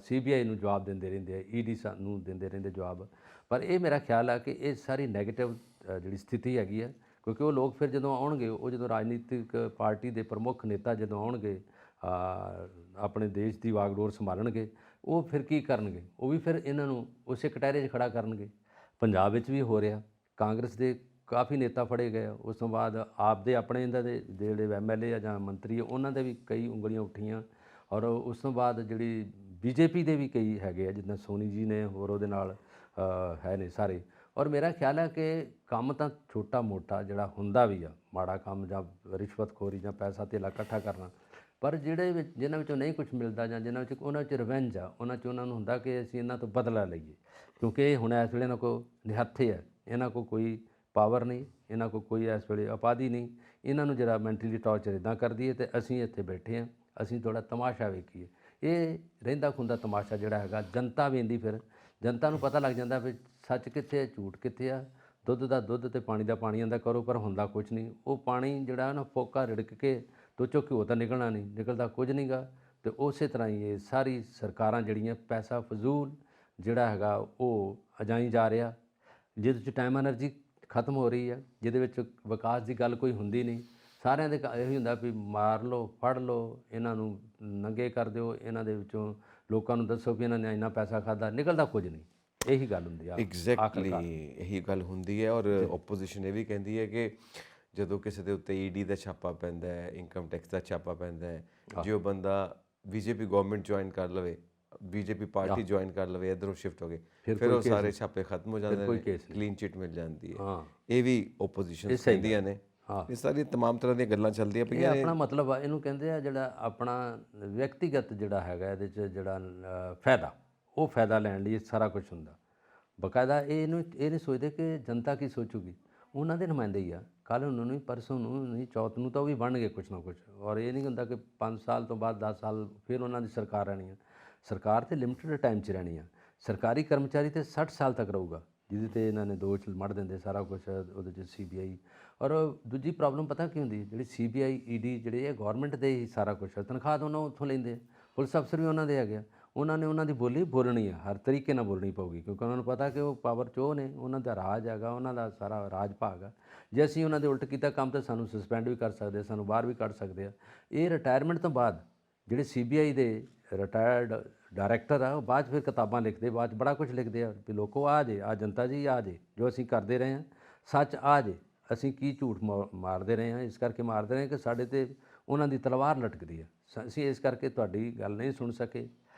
CBI ਨੂੰ ਜਵਾਬ ਦਿੰਦੇ ਰਹਿੰਦੇ ਆ, ED ਨੂੰ ਦਿੰਦੇ ਰਹਿੰਦੇ ਜਵਾਬ। ਪਰ ਇਹ ਮੇਰਾ ਖਿਆਲ ਆ ਕਿ ਇਹ ਸਾਰੀ ਨੈਗੇਟਿਵ ਜਿਹੜੀ ਸਥਿਤੀ ਹੈਗੀ ਆ, ਕਿਉਂਕਿ ਉਹ ਲੋਕ ਫਿਰ ਜਦੋਂ ਆਉਣਗੇ, ਉਹ ਜਦੋਂ ਰਾਜਨੀਤਿਕ ਪਾਰਟੀ ਦੇ ਪ੍ਰਮੁੱਖ ਨੇਤਾ ਜਦੋਂ ਆਉਣਗੇ, ਆਪਣੇ ਦੇਸ਼ ਦੀ ਵਾਗਡੋਰ ਸੰਭਾਲਣਗੇ, ਉਹ ਫਿਰ ਕੀ ਕਰਨਗੇ? ਉਹ ਵੀ ਫਿਰ ਇਹਨਾਂ ਨੂੰ ਉਸੇ ਕਟਹਿਰੇ 'ਚ ਖੜਾ ਕਰਨਗੇ। ਪੰਜਾਬ ਵਿੱਚ ਵੀ ਹੋ ਰਿਹਾ, ਕਾਂਗਰਸ ਦੇ ਕਾਫੀ ਨੇਤਾ ਫੜੇ ਗਏ। ਉਸ ਤੋਂ ਬਾਅਦ ਆਪਦੇ ਆਪਣੇ ਇਹਨਾਂ ਦੇ ਜਿਹੜੇ MLA ਆ ਜਾਂ ਮੰਤਰੀ, ਉਹਨਾਂ ਦੇ ਵੀ ਕਈ ਉਂਗਲੀਆਂ ਉੱਠੀਆਂ। ਔਰ ਉਸ ਤੋਂ ਬਾਅਦ ਜਿਹੜੀ BJP ਦੇ ਵੀ ਕਈ ਹੈਗੇ ਆ, ਜਿੱਦਾਂ ਸੋਨੀ ਜੀ ਨੇ, ਹੋਰ ਉਹਦੇ ਨਾਲ ਹੈ ਨੇ ਸਾਰੇ। ਔਰ ਮੇਰਾ ਖਿਆਲ ਹੈ ਕਿ ਕੰਮ ਤਾਂ ਛੋਟਾ ਮੋਟਾ ਜਿਹੜਾ ਹੁੰਦਾ ਵੀ ਆ, ਮਾੜਾ ਕੰਮ ਜਾਂ ਰਿਸ਼ਵਤਖੋਰੀ ਜਾਂ ਪੈਸਾ ਧੇਲਾ ਇਕੱਠਾ ਕਰਨਾ, ਪਰ ਜਿਨ੍ਹਾਂ ਵਿੱਚੋਂ ਨਹੀਂ ਕੁਛ ਮਿਲਦਾ ਜਾਂ ਜਿਨ੍ਹਾਂ ਵਿੱਚ ਉਹਨਾਂ 'ਚ ਰਿਵੈਂਜ ਆ, ਉਹਨਾਂ 'ਚ ਉਹਨਾਂ ਨੂੰ ਹੁੰਦਾ ਕਿ ਅਸੀਂ ਇਹਨਾਂ ਤੋਂ ਬਦਲਾ ਲਈਏ। ਕਿਉਂਕਿ ਇਹ ਹੁਣ ਇਸ ਵੇਲੇ ਇਹਨਾਂ ਕੋਲ ਨਿਹੱਥੇ ਹੈ, ਇਹਨਾਂ ਕੋਲ ਕੋਈ ਪਾਵਰ ਨਹੀਂ, ਇਹਨਾਂ ਕੋਲ ਕੋਈ ਇਸ ਵੇਲੇ ਉਪਾਧੀ ਨਹੀਂ। ਇਹਨਾਂ ਨੂੰ ਜਿਹੜਾ ਮੈਂਟਲੀ ਟੌਰਚਰ ਇੱਦਾਂ ਕਰਦੀ ਹੈ, ਅਤੇ ਅਸੀਂ ਇੱਥੇ ਬੈਠੇ ਹਾਂ, ਅਸੀਂ ਥੋੜ੍ਹਾ ਤਮਾਸ਼ਾ ਵੇਖੀਏ। ਇਹ ਰਹਿੰਦਾ ਖੁੰਦਾ ਤਮਾਸ਼ਾ ਜਿਹੜਾ ਹੈਗਾ, ਜਨਤਾ ਵੇਂਦੀ, ਫਿਰ ਜਨਤਾ ਨੂੰ ਪਤਾ ਲੱਗ ਜਾਂਦਾ ਵੀ ਸੱਚ ਕਿੱਥੇ ਹੈ, ਝੂਠ ਕਿੱਥੇ ਆ। ਦੁੱਧ ਦਾ ਦੁੱਧ ਅਤੇ ਪਾਣੀ ਦਾ ਪਾਣੀ ਆਂਦਾ ਕਰੋ, ਪਰ ਹੁੰਦਾ ਕੁਛ ਨਹੀਂ। ਉਹ ਪਾਣੀ ਜਿਹੜਾ ਨਾ ਫੋਕਾ ਰਿੜਕ ਕੇ ਤੋ ਚੋਂ ਘਿਓ ਤਾਂ ਨਿਕਲਣਾ ਨਹੀਂ, ਨਿਕਲਦਾ ਕੁਝ ਨਹੀਂ ਗਾ। ਅਤੇ ਉਸੇ ਤਰ੍ਹਾਂ ਹੀ ਇਹ ਸਾਰੀ ਸਰਕਾਰਾਂ ਜਿਹੜੀਆਂ ਪੈਸਾ ਫਜ਼ੂਲ ਜਿਹੜਾ ਹੈਗਾ ਉਹ ਅਜਾਈ ਜਾ ਰਿਹਾ, ਜਿਹਦੇ 'ਚ ਟਾਈਮ ਐਨਰਜੀ ਖਤਮ ਹੋ ਰਹੀ ਹੈ, ਜਿਹਦੇ ਵਿੱਚ ਵਿਕਾਸ ਦੀ ਗੱਲ ਕੋਈ ਹੁੰਦੀ ਨਹੀਂ। ਸਾਰਿਆਂ ਦੇ ਇਹੀ ਹੁੰਦਾ ਵੀ ਮਾਰ ਲਓ, ਫੜ ਲਓ, ਇਹਨਾਂ ਨੂੰ ਨੰਗੇ ਕਰ ਦਿਓ, ਇਹਨਾਂ ਦੇ ਵਿੱਚੋਂ ਲੋਕਾਂ ਨੂੰ ਦੱਸੋ ਵੀ ਇਹਨਾਂ ਨੇ ਇੰਨਾ ਪੈਸਾ ਖਾਧਾ, ਨਿਕਲਦਾ ਕੁਝ ਨਹੀਂ। ਇਹੀ ਗੱਲ ਹੁੰਦੀ ਆ ਐਗਜ਼ੈਕਟਲੀ, ਇਹੀ ਗੱਲ ਹੁੰਦੀ ਹੈ। ਔਰ ਓਪੋਜੀਸ਼ਨ ਇਹ ਵੀ ਕਹਿੰਦੀ ਹੈ ਕਿ ਜਦੋਂ ਕਿਸੇ ਦੇ ਉੱਤੇ ED ਦਾ ਛਾਪਾ ਪੈਂਦਾ ਹੈ, ਇਨਕਮ ਟੈਕਸ ਦਾ ਛਾਪਾ ਪੈਂਦਾ ਹੈ, ਜੇ ਉਹ ਬੰਦਾ BJP ਗਵਰਨਮੈਂਟ ਜੁਆਇਨ ਕਰ ਲਵੇ, BJP ਪਾਰਟੀ ਜੁਆਇਨ ਕਰ ਲਵੇ, ਇੱਧਰੋਂ ਸ਼ਿਫਟ ਹੋ ਗਏ, ਫਿਰ ਉਹ ਸਾਰੇ ਛਾਪੇ ਖਤਮ ਹੋ ਜਾਂਦੇ ਨੇ, ਕਲੀਨ ਚਿੱਟ ਮਿਲ ਜਾਂਦੀ ਹੈ। ਇਹ ਵੀ ਓਪੋਜੀਸ਼ਨ ਕਹਿੰਦੀਆਂ ਨੇ। ਇਹ ਸਾਰੀਆਂ ਤਮਾਮ ਤਰ੍ਹਾਂ ਦੀਆਂ ਗੱਲਾਂ ਚੱਲਦੀਆਂ ਪਈਆਂ ਨੇ। ਆਪਣਾ ਮਤਲਬ ਆ, ਇਹਨੂੰ ਕਹਿੰਦੇ ਆ ਜਿਹੜਾ ਆਪਣਾ ਵਿਅਕਤੀਗਤ ਜਿਹੜਾ ਹੈਗਾ, ਇਹਦੇ 'ਚ ਜਿਹੜਾ ਫਾਇਦਾ, ਉਹ ਫਾਇਦਾ ਲੈਣ ਲਈ ਸਾਰਾ ਕੁਝ ਹੁੰਦਾ। ਬਾਕਾਇਦਾ ਇਹ ਨਹੀਂ ਸੋਚਦੇ ਕਿ ਜਨਤਾ ਕੀ ਸੋਚੂਗੀ। ਉਹਨਾਂ ਦੇ ਨੁਮਾਇੰਦੇ ਹੀ ਆ, ਕੱਲ੍ਹ ਉਹਨਾਂ ਨੂੰ, ਪਰਸੋਂ ਨੂੰ ਨਹੀਂ, ਚੌਥ ਨੂੰ ਤਾਂ ਉਹ ਵੀ ਬਣਨਗੇ ਕੁਛ ਨਾ ਕੁਛ। ਔਰ ਇਹ ਨਹੀਂ ਹੁੰਦਾ ਕਿ 5 ਸਾਲ ਤੋਂ ਬਾਅਦ 10 ਸਾਲ ਫਿਰ ਉਹਨਾਂ ਦੀ ਸਰਕਾਰ ਰਹਿਣੀ ਆ। ਸਰਕਾਰ ਤਾਂ ਲਿਮਿਟਡ ਟਾਈਮ 'ਚ ਰਹਿਣੀ ਆ। ਸਰਕਾਰੀ ਕਰਮਚਾਰੀ ਤਾਂ 60 ਸਾਲ ਤੱਕ ਰਹੂਗਾ, ਜਿਹਦੇ 'ਤੇ ਇਹਨਾਂ ਨੇ ਦੋਸ਼ ਮੜ ਦਿੰਦੇ ਸਾਰਾ ਕੁਛ ਉਹਦੇ 'ਚ CBI। ਔਰ ਦੂਜੀ ਪ੍ਰੋਬਲਮ ਪਤਾ ਕੀ ਹੁੰਦੀ, ਜਿਹੜੀ CBI ED ਜਿਹੜੇ ਇਹ ਗੌਰਮੈਂਟ ਦੇ ਹੀ ਸਾਰਾ ਕੁਛ, ਤਨਖਾਹ ਤਾਂ ਉਹਨਾਂ ਉੱਥੋਂ ਲੈਂਦੇ ਆ, ਪੁਲਿਸ ਅਫਸਰ ਵੀ ਉਹਨਾਂ ਦੇ ਹੈਗੇ ਆ। ਉਹਨਾਂ ਨੇ ਉਹਨਾਂ ਦੀ ਬੋਲੀ ਬੋਲਣੀ ਆ, ਹਰ ਤਰੀਕੇ ਨਾਲ ਬੋਲਣੀ ਪਊਗੀ, ਕਿਉਂਕਿ ਉਹਨਾਂ ਨੂੰ ਪਤਾ ਕਿ ਉਹ ਪਾਵਰ 'ਚ ਉਹ ਨੇ, ਉਹਨਾਂ ਦਾ ਰਾਜ ਹੈਗਾ, ਉਹਨਾਂ ਦਾ ਸਾਰਾ ਰਾਜ ਭਾਗ ਆ। ਜੇ ਅਸੀਂ ਉਹਨਾਂ ਦੇ ਉਲਟ ਕੀਤਾ ਕੰਮ ਤਾਂ ਸਾਨੂੰ ਸਸਪੈਂਡ ਵੀ ਕਰ ਸਕਦੇ ਆ, ਸਾਨੂੰ ਬਾਹਰ ਵੀ ਕੱਢ ਸਕਦੇ ਆ। ਇਹ ਰਿਟਾਇਰਮੈਂਟ ਤੋਂ ਬਾਅਦ ਜਿਹੜੇ CBI ਦੇ ਰਿਟਾਇਰਡ ਡਾਇਰੈਕਟਰ ਆ, ਉਹ ਬਾਅਦ 'ਚ ਫਿਰ ਕਿਤਾਬਾਂ ਲਿਖਦੇ, ਬਾਅਦ 'ਚ ਬੜਾ ਕੁਝ ਲਿਖਦੇ ਆ ਵੀ ਲੋਕੋ ਆ ਜੇ, ਆ ਜਨਤਾ ਜੀ ਆ ਜੇ, ਜੋ ਅਸੀਂ ਕਰਦੇ ਰਹੇ ਹਾਂ ਸੱਚ ਆ ਜੇ, ਅਸੀਂ ਕੀ ਝੂਠ ਮਾਰਦੇ ਰਹੇ ਹਾਂ, ਇਸ ਕਰਕੇ ਮਾਰਦੇ ਰਹੇ ਕਿ ਸਾਡੇ 'ਤੇ ਉਹਨਾਂ ਦੀ ਤਲਵਾਰ ਲਟਕਦੀ ਆ। ਅਸੀਂ ਇਸ ਕਰਕੇ ਤੁਹਾਡੀ ਗੱਲ ਨਹੀਂ ਸੁਣ ਸਕੇ,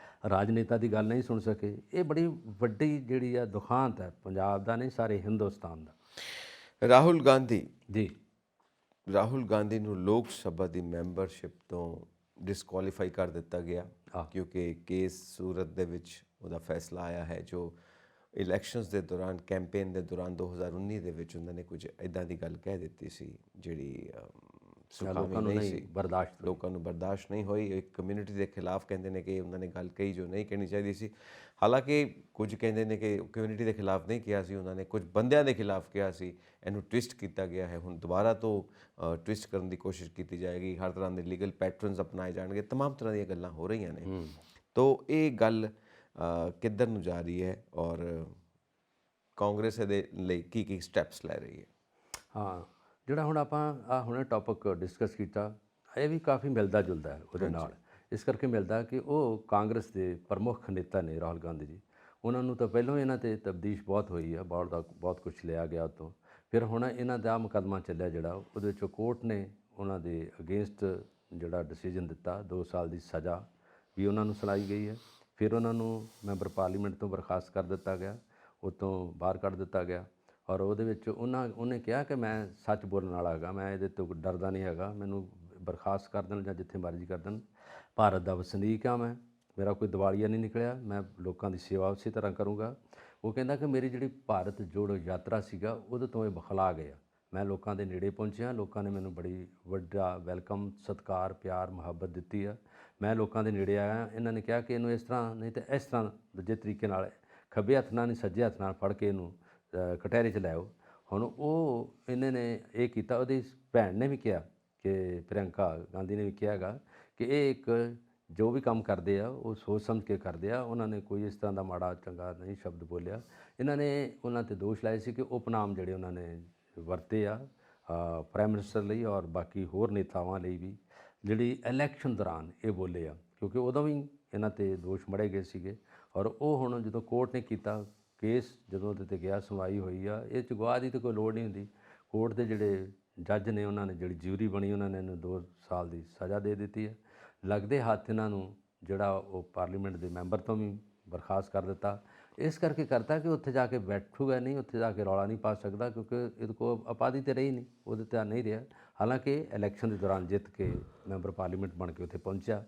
ਰਾਜਨੇਤਾ ਦੀ ਗੱਲ ਨਹੀਂ ਸੁਣ ਸਕੇ। ਇਹ ਬੜੀ ਵੱਡੀ ਜਿਹੜੀ ਆ ਦੁਖਾਂਤ ਹੈ ਪੰਜਾਬ ਦਾ, ਨਹੀਂ ਸਾਰੇ ਹਿੰਦੁਸਤਾਨ ਦਾ। ਰਾਹੁਲ ਗਾਂਧੀ ਜੀ, ਰਾਹੁਲ ਗਾਂਧੀ ਨੂੰ ਲੋਕ ਸਭਾ ਦੀ ਮੈਂਬਰਸ਼ਿਪ ਤੋਂ ਡਿਸਕੁਆਲੀਫਾਈ ਕਰ ਦਿੱਤਾ ਗਿਆ, ਕਿਉਂਕਿ ਕੇਸ ਸੂਰਤ ਦੇ ਵਿੱਚ ਉਹਦਾ ਫੈਸਲਾ ਆਇਆ ਹੈ, ਜੋ ਇਲੈਕਸ਼ਨਸ ਦੇ ਦੌਰਾਨ, ਕੈਂਪੇਨ ਦੇ ਦੌਰਾਨ 2019 ਦੇ ਵਿੱਚ ਉਹਨਾਂ ਨੇ ਕੁਝ ਇੱਦਾਂ ਦੀ ਗੱਲ ਕਹਿ ਦਿੱਤੀ ਸੀ ਜਿਹੜੀ ਸੁਖਾਵੀ ਨਹੀਂ ਸੀ, ਲੋਕਾਂ ਨੂੰ ਬਰਦਾਸ਼ਤ ਨਹੀਂ ਹੋਈ। ਇੱਕ ਕਮਿਊਨਿਟੀ ਦੇ ਖਿਲਾਫ ਕਹਿੰਦੇ ਨੇ ਕਿ ਉਹਨਾਂ ਨੇ ਗੱਲ ਕਹੀ ਜੋ ਨਹੀਂ ਕਹਿਣੀ ਚਾਹੀਦੀ ਸੀ। ਹਾਲਾਂਕਿ ਕੁਝ ਕਹਿੰਦੇ ਨੇ ਕਿ ਕਮਿਊਨਿਟੀ ਦੇ ਖਿਲਾਫ ਨਹੀਂ ਕਿਹਾ ਸੀ ਉਹਨਾਂ ਨੇ, ਕੁਝ ਬੰਦਿਆਂ ਦੇ ਖਿਲਾਫ ਕਿਹਾ ਸੀ। ਇਹਨੂੰ ਟਵਿਸਟ ਕੀਤਾ ਗਿਆ ਹੈ, ਹੁਣ ਦੁਬਾਰਾ ਤੋਂ ਟਵਿਸਟ ਕਰਨ ਦੀ ਕੋਸ਼ਿਸ਼ ਕੀਤੀ ਜਾਏਗੀ, ਹਰ ਤਰ੍ਹਾਂ ਦੇ ਲੀਗਲ ਪੈਟਰਨਸ ਅਪਣਾਏ ਜਾਣਗੇ, ਤਮਾਮ ਤਰ੍ਹਾਂ ਦੀਆਂ ਗੱਲਾਂ ਹੋ ਰਹੀਆਂ ਨੇ। ਤੋ ਇਹ ਗੱਲ ਕਿੱਧਰ ਨੂੰ ਜਾ ਰਹੀ ਹੈ ਔਰ ਕਾਂਗਰਸ ਇਹਦੇ ਲਈ ਕੀ ਕੀ ਸਟੈਪਸ ਲੈ ਰਹੀ ਹੈ? ਹਾਂ, ਜਿਹੜਾ ਹੁਣ ਆਪਾਂ ਹੁਣੇ ਟੌਪਿਕ ਡਿਸਕਸ ਕੀਤਾ, ਇਹ ਵੀ ਕਾਫੀ ਮਿਲਦਾ ਜੁਲਦਾ ਹੈ ਉਹਦੇ ਨਾਲ। ਇਸ ਕਰਕੇ ਮਿਲਦਾ ਕਿ ਉਹ ਕਾਂਗਰਸ ਦੇ ਪ੍ਰਮੁੱਖ ਨੇਤਾ ਨੇ ਰਾਹੁਲ ਗਾਂਧੀ ਜੀ। ਉਹਨਾਂ ਨੂੰ ਤਾਂ ਪਹਿਲਾਂ ਇਹਨਾਂ 'ਤੇ ਤਬਦੀਸ਼ ਬਹੁਤ ਹੋਈ ਆ, ਬਹੁਤ ਕੁਛ ਲਿਆ ਗਿਆ ਉੱਤੋਂ। ਫਿਰ ਹੁਣ ਇਹਨਾਂ ਦਾ ਮੁਕੱਦਮਾ ਚੱਲਿਆ ਜਿਹੜਾ, ਉਹਦੇ ਵਿੱਚੋਂ ਕੋਰਟ ਨੇ ਉਹਨਾਂ ਦੇ ਅਗੇਂਸਟ ਜਿਹੜਾ ਡਿਸੀਜਨ ਦਿੱਤਾ 2 ਸਾਲ ਦੀ ਸਜ਼ਾ ਵੀ ਉਹਨਾਂ ਨੂੰ ਸੁਣਾਈ ਗਈ ਹੈ। ਫਿਰ ਉਹਨਾਂ ਨੂੰ ਮੈਂਬਰ ਪਾਰਲੀਮੈਂਟ ਤੋਂ ਬਰਖਾਸਤ ਕਰ ਦਿੱਤਾ ਗਿਆ, ਉਹ ਤੋਂ ਬਾਹਰ ਕੱਢ ਦਿੱਤਾ ਗਿਆ। ਔਰ ਉਹਦੇ ਵਿੱਚ ਉਹਨੇ ਕਿਹਾ ਕਿ ਮੈਂ ਸੱਚ ਬੋਲਣ ਵਾਲਾ ਹੈਗਾ, ਮੈਂ ਇਹਦੇ ਤੋਂ ਡਰਦਾ ਨਹੀਂ ਹੈਗਾ, ਮੈਨੂੰ ਬਰਖਾਸਤ ਕਰ ਦੇਣ ਜਾਂ ਜਿੱਥੇ ਮਰਜ਼ੀ ਕਰ ਦੇਣ, ਭਾਰਤ ਦਾ ਵਸਨੀਕ ਹਾਂ ਮੈਂ, ਮੇਰਾ ਕੋਈ ਦਿਵਾਲੀਆ ਨਹੀਂ ਨਿਕਲਿਆ, ਮੈਂ ਲੋਕਾਂ ਦੀ ਸੇਵਾ ਉਸੇ ਤਰ੍ਹਾਂ ਕਰੂੰਗਾ। ਉਹ ਕਹਿੰਦਾ ਕਿ ਮੇਰੀ ਜਿਹੜੀ ਭਾਰਤ ਜੋੜੋ ਯਾਤਰਾ ਸੀਗਾ ਉਹਦੇ ਤੋਂ ਇਹ ਬਖਲਾ ਗਿਆ, ਮੈਂ ਲੋਕਾਂ ਦੇ ਨੇੜੇ ਪਹੁੰਚਿਆ, ਲੋਕਾਂ ਨੇ ਮੈਨੂੰ ਬੜੀ ਵੱਡਾ ਵੈਲਕਮ, ਸਤਿਕਾਰ, ਪਿਆਰ, ਮੁਹੱਬਤ ਦਿੱਤੀ ਆ, ਮੈਂ ਲੋਕਾਂ ਦੇ ਨੇੜੇ ਆਇਆ। ਇਹਨਾਂ ਨੇ ਕਿਹਾ ਕਿ ਇਹਨੂੰ ਇਸ ਤਰ੍ਹਾਂ ਨਹੀਂ ਤਾਂ ਇਸ ਤਰ੍ਹਾਂ ਦੂਜੇ ਤਰੀਕੇ ਨਾਲ ਖੱਬੇ ਹੱਥ ਨਾਲ ਨਹੀਂ ਸੱਜੇ ਹੱਥ ਨਾਲ ਫੜ ਕੇ ਇਹਨੂੰ ਕਟਹਿਰੇ 'ਚ ਲੈ ਆਓ। ਹੁਣ ਉਹ ਇਹਨਾਂ ਨੇ ਇਹ ਕੀਤਾ, ਉਹਦੀ ਭੈਣ ਨੇ ਵੀ ਕਿਹਾ ਕਿ ਪ੍ਰਿਯੰਕਾ ਗਾਂਧੀ ਨੇ ਵੀ ਕਿਹਾ ਹੈਗਾ ਕਿ ਇਹ ਇੱਕ ਜੋ ਵੀ ਕੰਮ ਕਰਦੇ ਆ ਉਹ ਸੋਚ ਸਮਝ ਕੇ ਕਰਦੇ ਆ, ਉਹਨਾਂ ਨੇ ਕੋਈ ਇਸ ਤਰ੍ਹਾਂ ਦਾ ਮਾੜਾ ਚੰਗਾ ਨਹੀਂ ਸ਼ਬਦ ਬੋਲਿਆ। ਇਹਨਾਂ ਨੇ ਉਹਨਾਂ 'ਤੇ ਦੋਸ਼ ਲਾਏ ਸੀ ਕਿ ਉਪਨਾਮ ਜਿਹੜੇ ਉਹਨਾਂ ਨੇ ਵਰਤੇ ਆ ਪ੍ਰਾਈਮ ਮਿਨਿਸਟਰ ਲਈ ਔਰ ਬਾਕੀ ਹੋਰ ਨੇਤਾਵਾਂ ਲਈ ਵੀ, ਜਿਹੜੀ ਇਲੈਕਸ਼ਨ ਦੌਰਾਨ ਇਹ ਬੋਲੇ ਆ, ਕਿਉਂਕਿ ਉਦੋਂ ਵੀ ਇਹਨਾਂ 'ਤੇ ਦੋਸ਼ ਮੜੇ ਗਏ ਸੀਗੇ। ਔਰ ਉਹ ਹੁਣ ਜਦੋਂ ਕੋਰਟ ਨੇ ਕੀਤਾ ਕੇਸ, ਜਦੋਂ ਉਹਦੇ 'ਤੇ ਗਿਆ, ਸੁਣਵਾਈ ਹੋਈ ਆ, ਇਹ 'ਚ ਗਵਾਹ ਦੀ ਤਾਂ ਕੋਈ ਲੋੜ ਨਹੀਂ ਹੁੰਦੀ। ਕੋਰਟ ਦੇ ਜਿਹੜੇ ਜੱਜ ਨੇ ਉਹਨਾਂ ਨੇ ਜਿਹੜੀ ਜਿਊਰੀ ਬਣੀ ਉਹਨਾਂ ਨੇ ਇਹਨੂੰ 2 ਸਾਲ ਦੀ ਸਜ਼ਾ ਦੇ ਦਿੱਤੀ ਹੈ। ਲੱਗਦੇ ਹੱਥ ਇਹਨਾਂ ਨੂੰ ਜਿਹੜਾ ਉਹ ਪਾਰਲੀਮੈਂਟ ਦੇ ਮੈਂਬਰ ਤੋਂ ਵੀ ਬਰਖਾਸਤ ਕਰ ਦਿੱਤਾ। ਇਸ ਕਰਕੇ ਕਰਤਾ ਕਿ ਉੱਥੇ ਜਾ ਕੇ ਬੈਠੂਗਾ ਨਹੀਂ, ਉੱਥੇ ਜਾ ਕੇ ਰੌਲਾ ਨਹੀਂ ਪਾ ਸਕਦਾ, ਕਿਉਂਕਿ ਇਹਦੇ ਕੋਲ ਉਪਾਧੀ ਤਾਂ ਰਹੀ ਨਹੀਂ, ਉਹਦੇ ਤੇ ਨਹੀਂ ਰਿਹਾ। ਹਾਲਾਂਕਿ ਇਲੈਕਸ਼ਨ ਦੇ ਦੌਰਾਨ ਜਿੱਤ ਕੇ ਮੈਂਬਰ ਪਾਰਲੀਮੈਂਟ ਬਣ ਕੇ ਉੱਥੇ ਪਹੁੰਚਿਆ।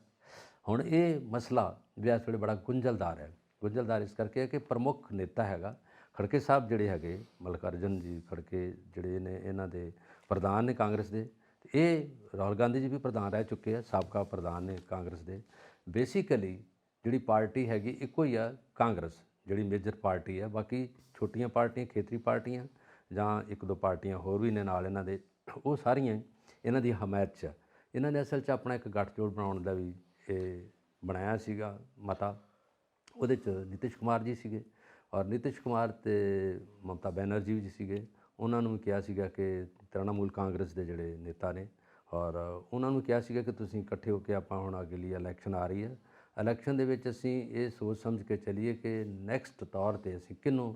ਹੁਣ ਇਹ ਮਸਲਾ ਵੀ ਇਸ ਵੇਲੇ ਬੜਾ ਗੁੰਝਲਦਾਰ ਹੈ। ਗੁੰਝਲਦਾਰ ਇਸ ਕਰਕੇ ਹੈ ਕਿ ਪ੍ਰਮੁੱਖ ਨੇਤਾ ਹੈਗਾ ਖੜਕੇ ਸਾਹਿਬ, ਜਿਹੜੇ ਹੈਗੇ ਮਲਕਾਰਜਨ ਜੀ ਖੜਕੇ, ਜਿਹੜੇ ਨੇ ਇਹਨਾਂ ਦੇ ਪ੍ਰਧਾਨ ਨੇ ਕਾਂਗਰਸ ਦੇ, ਤੇ ਇਹ ਰਾਹੁਲ ਗਾਂਧੀ ਜੀ ਵੀ ਪ੍ਰਧਾਨ ਰਹਿ ਚੁੱਕੇ ਆ, ਸਾਬਕਾ ਪ੍ਰਧਾਨ ਨੇ ਕਾਂਗਰਸ ਦੇ। ਬੇਸਿਕਲੀ ਜਿਹੜੀ ਪਾਰਟੀ ਹੈਗੀ ਇੱਕੋ ਹੀ ਆ, ਕਾਂਗਰਸ ਜਿਹੜੀ ਮੇਜਰ ਪਾਰਟੀ ਹੈ। ਬਾਕੀ ਛੋਟੀਆਂ ਪਾਰਟੀਆਂ, ਖੇਤਰੀ ਪਾਰਟੀਆਂ ਜਾਂ 1-2 ਪਾਰਟੀਆਂ ਹੋਰ ਵੀ ਨੇ ਨਾਲ ਇਹਨਾਂ ਦੇ, ਉਹ ਸਾਰੀਆਂ ਇਹਨਾਂ ਦੀ ਹਮਾਇਤ 'ਚ। ਇਹਨਾਂ ਨੇ ਅਸਲ 'ਚ ਆਪਣਾ ਇੱਕ ਗੱਠਜੋੜ ਬਣਾਉਣ ਦਾ ਵੀ ਇਹ ਬਣਾਇਆ ਸੀਗਾ ਮਤਾ। ਉਹਦੇ 'ਚ ਨਿਤਿਸ਼ ਕੁਮਾਰ ਜੀ ਸੀਗੇ ਔਰ ਨਿਤਿਸ਼ ਕੁਮਾਰ ਅਤੇ ਮਮਤਾ ਬੈਨਰਜੀ ਵੀ ਸੀਗੇ। ਉਹਨਾਂ ਨੂੰ ਵੀ ਕਿਹਾ ਸੀਗਾ ਕਿ ਤ੍ਰਿਣਮੂਲ ਕਾਂਗਰਸ ਦੇ ਜਿਹੜੇ ਨੇਤਾ ਨੇ, ਔਰ ਉਹਨਾਂ ਨੂੰ ਕਿਹਾ ਸੀਗਾ ਕਿ ਤੁਸੀਂ ਇਕੱਠੇ ਹੋ ਕੇ ਆਪਾਂ ਹੁਣ ਅੱਗੇ ਲਈ ਇਲੈਕਸ਼ਨ ਆ ਰਹੀ ਹੈ, ਇਲੈਕਸ਼ਨ ਦੇ ਵਿੱਚ ਅਸੀਂ ਇਹ ਸੋਚ ਸਮਝ ਕੇ ਚੱਲੀਏ ਕਿ ਨੈਕਸਟ ਤੌਰ 'ਤੇ ਅਸੀਂ ਕਿਹਨੂੰ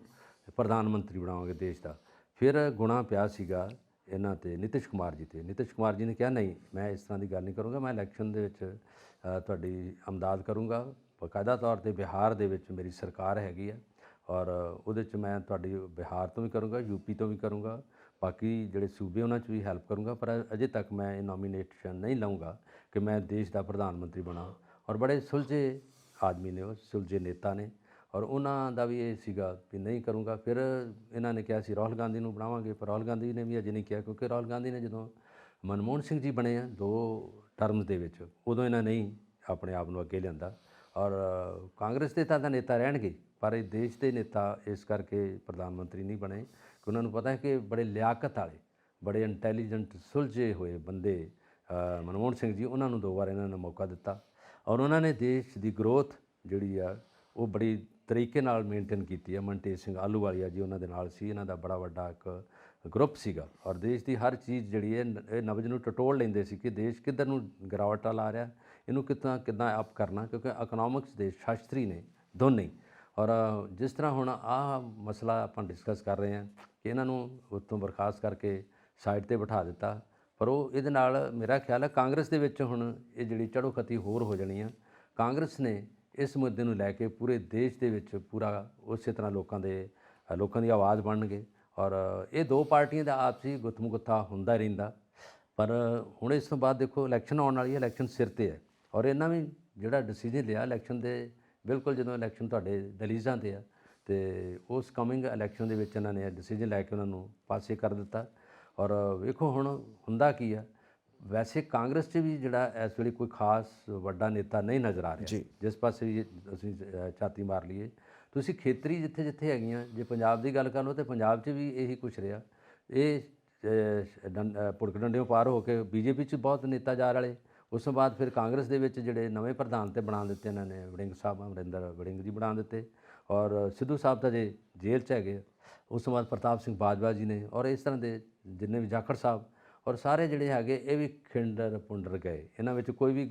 ਪ੍ਰਧਾਨ ਮੰਤਰੀ ਬਣਾਵਾਂਗੇ ਦੇਸ਼ ਦਾ। ਫਿਰ ਗੁਣਾ ਪਿਆ ਸੀਗਾ ਇਹਨਾਂ 'ਤੇ, ਨਿਤਿਸ਼ ਕੁਮਾਰ ਜੀ 'ਤੇ। ਨਿਤਿਸ਼ ਕੁਮਾਰ ਜੀ ਨੇ ਕਿਹਾ ਨਹੀਂ, ਮੈਂ ਇਸ ਤਰ੍ਹਾਂ ਦੀ ਗੱਲ ਨਹੀਂ ਕਰੂੰਗਾ, ਮੈਂ ਇਲੈਕਸ਼ਨ ਦੇ ਵਿੱਚ ਤੁਹਾਡੀ ਇਮਦਾਦ ਕਰੂੰਗਾ। ਬਾਕਾਇਦਾ ਤੌਰ 'ਤੇ ਬਿਹਾਰ ਦੇ ਵਿੱਚ ਮੇਰੀ ਸਰਕਾਰ ਹੈਗੀ ਆ ਔਰ ਉਹਦੇ 'ਚ ਮੈਂ ਤੁਹਾਡੀ ਬਿਹਾਰ ਤੋਂ ਵੀ ਕਰੂੰਗਾ, ਯੂਪੀ ਤੋਂ ਵੀ ਕਰੂੰਗਾ, ਬਾਕੀ ਜਿਹੜੇ ਸੂਬੇ ਉਹਨਾਂ 'ਚ ਵੀ ਹੈਲਪ ਕਰੂੰਗਾ, ਪਰ ਅਜੇ ਤੱਕ ਮੈਂ ਇਹ ਨੋਮੀਨੇਸ਼ਨ ਨਹੀਂ ਲਊਂਗਾ ਕਿ ਮੈਂ ਦੇਸ਼ ਦਾ ਪ੍ਰਧਾਨ ਮੰਤਰੀ ਬਣਾ। ਔਰ ਬੜੇ ਸੁਲਝੇ ਆਦਮੀ ਨੇ ਉਹ, ਸੁਲਝੇ ਨੇਤਾ ਨੇ, ਔਰ ਉਹਨਾਂ ਦਾ ਵੀ ਇਹ ਸੀਗਾ ਵੀ ਨਹੀਂ ਕਰੂੰਗਾ। ਫਿਰ ਇਹਨਾਂ ਨੇ ਕਿਹਾ ਸੀ ਰਾਹੁਲ ਗਾਂਧੀ ਨੂੰ ਬਣਾਵਾਂਗੇ, ਪਰ ਰਾਹੁਲ ਗਾਂਧੀ ਨੇ ਵੀ ਅਜੇ ਨਹੀਂ ਕਿਹਾ, ਕਿਉਂਕਿ ਰਾਹੁਲ ਗਾਂਧੀ ਨੇ ਜਦੋਂ ਮਨਮੋਹਨ ਸਿੰਘ ਜੀ ਬਣੇ ਆ 2 ਟਰਮਸ ਦੇ ਵਿੱਚ, ਉਦੋਂ ਇਹਨਾਂ ਨਹੀਂ ਆਪਣੇ ਆਪ ਨੂੰ ਅੱਗੇ ਲਿਆਂਦਾ। ਔਰ ਕਾਂਗਰਸ ਦੇ ਤਾਂ ਨੇਤਾ ਰਹਿਣਗੇ, ਪਰ ਇਹ ਦੇਸ਼ ਦੇ ਨੇਤਾ ਇਸ ਕਰਕੇ ਪ੍ਰਧਾਨ ਮੰਤਰੀ ਨਹੀਂ ਬਣੇ ਕਿ ਉਹਨਾਂ ਨੂੰ ਪਤਾ ਹੈ ਕਿ ਬੜੇ ਲਿਆਕਤ ਵਾਲੇ, ਬੜੇ ਇੰਟੈਲੀਜੈਂਟ, ਸੁਲਝੇ ਹੋਏ ਬੰਦੇ ਮਨਮੋਹਨ ਸਿੰਘ ਜੀ, ਉਹਨਾਂ ਨੂੰ 2 ਵਾਰ ਇਹਨਾਂ ਨੇ ਮੌਕਾ ਦਿੱਤਾ ਔਰ ਉਹਨਾਂ ਨੇ ਦੇਸ਼ ਦੀ ਗਰੋਥ ਜਿਹੜੀ ਆ ਉਹ ਬੜੀ ਤਰੀਕੇ ਨਾਲ ਮੇਨਟੇਨ ਕੀਤੀ ਹੈ। ਮਨਟੇਜ ਸਿੰਘ ਆਹਲੂਵਾਲੀਆ ਜੀ ਉਹਨਾਂ ਦੇ ਨਾਲ ਸੀ, ਇਹਨਾਂ ਦਾ ਬੜਾ ਵੱਡਾ ਇੱਕ ਗਰੁੱਪ ਸੀਗਾ ਔਰ ਦੇਸ਼ ਦੀ ਹਰ ਚੀਜ਼ ਜਿਹੜੀ ਹੈ ਇਹ ਨਬਜ਼ ਨੂੰ ਟਟੋਲ ਲੈਂਦੇ ਸੀ ਕਿ ਦੇਸ਼ ਕਿੱਧਰ ਨੂੰ ਗਿਰਾਵਟ ਵੱਲ ਆ ਰਿਹਾ, ਇਹਨੂੰ ਕਿੱਦਾਂ ਅਪ ਕਰਨਾ, ਕਿਉਂਕਿ ਇਕਨੋਮਿਕਸ ਦੇ ਸ਼ਾਸਤਰੀ ਨੇ ਦੋਨੇ। ਔਰ ਜਿਸ ਤਰ੍ਹਾਂ ਹੁਣ ਆਹ ਮਸਲਾ ਆਪਾਂ ਡਿਸਕਸ ਕਰ ਰਹੇ ਹਾਂ ਕਿ ਇਹਨਾਂ ਨੂੰ ਉੱਤੋਂ ਬਰਖਾਸਤ ਕਰਕੇ ਸਾਈਡ 'ਤੇ ਬਿਠਾ ਦਿੱਤਾ, ਪਰ ਉਹ ਇਹਦੇ ਨਾਲ ਮੇਰਾ ਖਿਆਲ ਹੈ ਕਾਂਗਰਸ ਦੇ ਵਿੱਚ ਹੁਣ ਇਹ ਜਿਹੜੀ ਚੜ੍ਹੋਖਤੀ ਹੋਰ ਹੋ ਜਾਣੀ ਆ। ਕਾਂਗਰਸ ਨੇ ਇਸ ਮੁੱਦੇ ਨੂੰ ਲੈ ਕੇ ਪੂਰੇ ਦੇਸ਼ ਦੇ ਵਿੱਚ ਪੂਰਾ ਉਸੇ ਤਰ੍ਹਾਂ ਲੋਕਾਂ ਦੀ ਆਵਾਜ਼ ਬਣਨਗੇ ਔਰ ਇਹ 2 ਪਾਰਟੀਆਂ ਦਾ ਆਪਸੀ ਗੁੱਥਮ-ਗੁੱਥਾ ਹੁੰਦਾ ਰਹਿੰਦਾ। ਪਰ ਹੁਣ ਇਸ ਤੋਂ ਬਾਅਦ ਦੇਖੋ ਇਲੈਕਸ਼ਨ ਆਉਣ ਵਾਲੀ ਹੈ, ਇਲੈਕਸ਼ਨ ਸਿਰ 'ਤੇ ਹੈ ਔਰ ਇਹਨਾਂ ਵੀ ਜਿਹੜਾ ਡਿਸੀਜਨ ਲਿਆ ਇਲੈਕਸ਼ਨ ਦੇ ਬਿਲਕੁਲ, ਜਦੋਂ ਇਲੈਕਸ਼ਨ ਤੁਹਾਡੇ ਦਲੀਜ਼ਾਂ 'ਤੇ ਆ ਅਤੇ ਉਸ ਕਮਿੰਗ ਇਲੈਕਸ਼ਨ ਦੇ ਵਿੱਚ ਇਹਨਾਂ ਨੇ ਡਿਸੀਜਨ ਲੈ ਕੇ ਉਹਨਾਂ ਨੂੰ ਪਾਸੇ ਕਰ ਦਿੱਤਾ। ਔਰ ਵੇਖੋ ਹੁਣ ਹੁੰਦਾ ਕੀ ਆ। ਵੈਸੇ ਕਾਂਗਰਸ 'ਚ ਵੀ ਜਿਹੜਾ ਇਸ ਵੇਲੇ ਕੋਈ ਖਾਸ ਵੱਡਾ ਨੇਤਾ ਨਹੀਂ ਨਜ਼ਰ ਆ ਰਿਹਾ, ਜਿਸ ਪਾਸੇ ਵੀ ਅਸੀਂ ਛਾਤੀ ਮਾਰ ਲਈਏ। ਤੁਸੀਂ ਖੇਤਰੀ ਜਿੱਥੇ ਹੈਗੀਆਂ, ਜੇ ਪੰਜਾਬ ਦੀ ਗੱਲ ਕਰ ਲਓ ਤਾਂ ਪੰਜਾਬ 'ਚ ਵੀ ਇਹੀ ਕੁਛ ਰਿਹਾ। ਇਹ ਭੁੜਕ ਡੰਡਿਓਂ ਪਾਰ ਹੋ ਕੇ ਬੀਜੇਪੀ 'ਚ ਬਹੁਤ ਨੇਤਾ ਜਾ ਰਲੇ। ਉਸ ਤੋਂ ਬਾਅਦ ਫਿਰ ਕਾਂਗਰਸ ਦੇ ਵਿੱਚ ਜਿਹੜੇ ਨਵੇਂ ਪ੍ਰਧਾਨ ਤੇ ਬਣਾ ਦਿੱਤੇ ਇਹਨਾਂ ਨੇ, ਵੜਿੰਗ ਸਾਹਿਬ, ਅਮਰਿੰਦਰ ਵੜਿੰਗ ਜੀ ਬਣਾ ਦਿੱਤੇ ਔਰ ਸਿੱਧੂ ਸਾਹਿਬ ਤਾਂ ਜੇ ਜੇਲ੍ਹ 'ਚ ਹੈਗੇ। ਉਸ ਤੋਂ ਬਾਅਦ ਪ੍ਰਤਾਪ ਸਿੰਘ ਬਾਜਵਾ ਜੀ ਨੇ ਔਰ ਇਸ ਤਰ੍ਹਾਂ ਦੇ ਜਿੰਨੇ ਵੀ ਜਾਖੜ ਸਾਹਿਬ ਔਰ ਸਾਰੇ ਜਿਹੜੇ ਹੈਗੇ ਇਹ ਵੀ ਖਿੰਡਰ ਪੁੰਡਰ ਗਏ। ਇਹਨਾਂ ਵਿੱਚ ਕੋਈ ਵੀ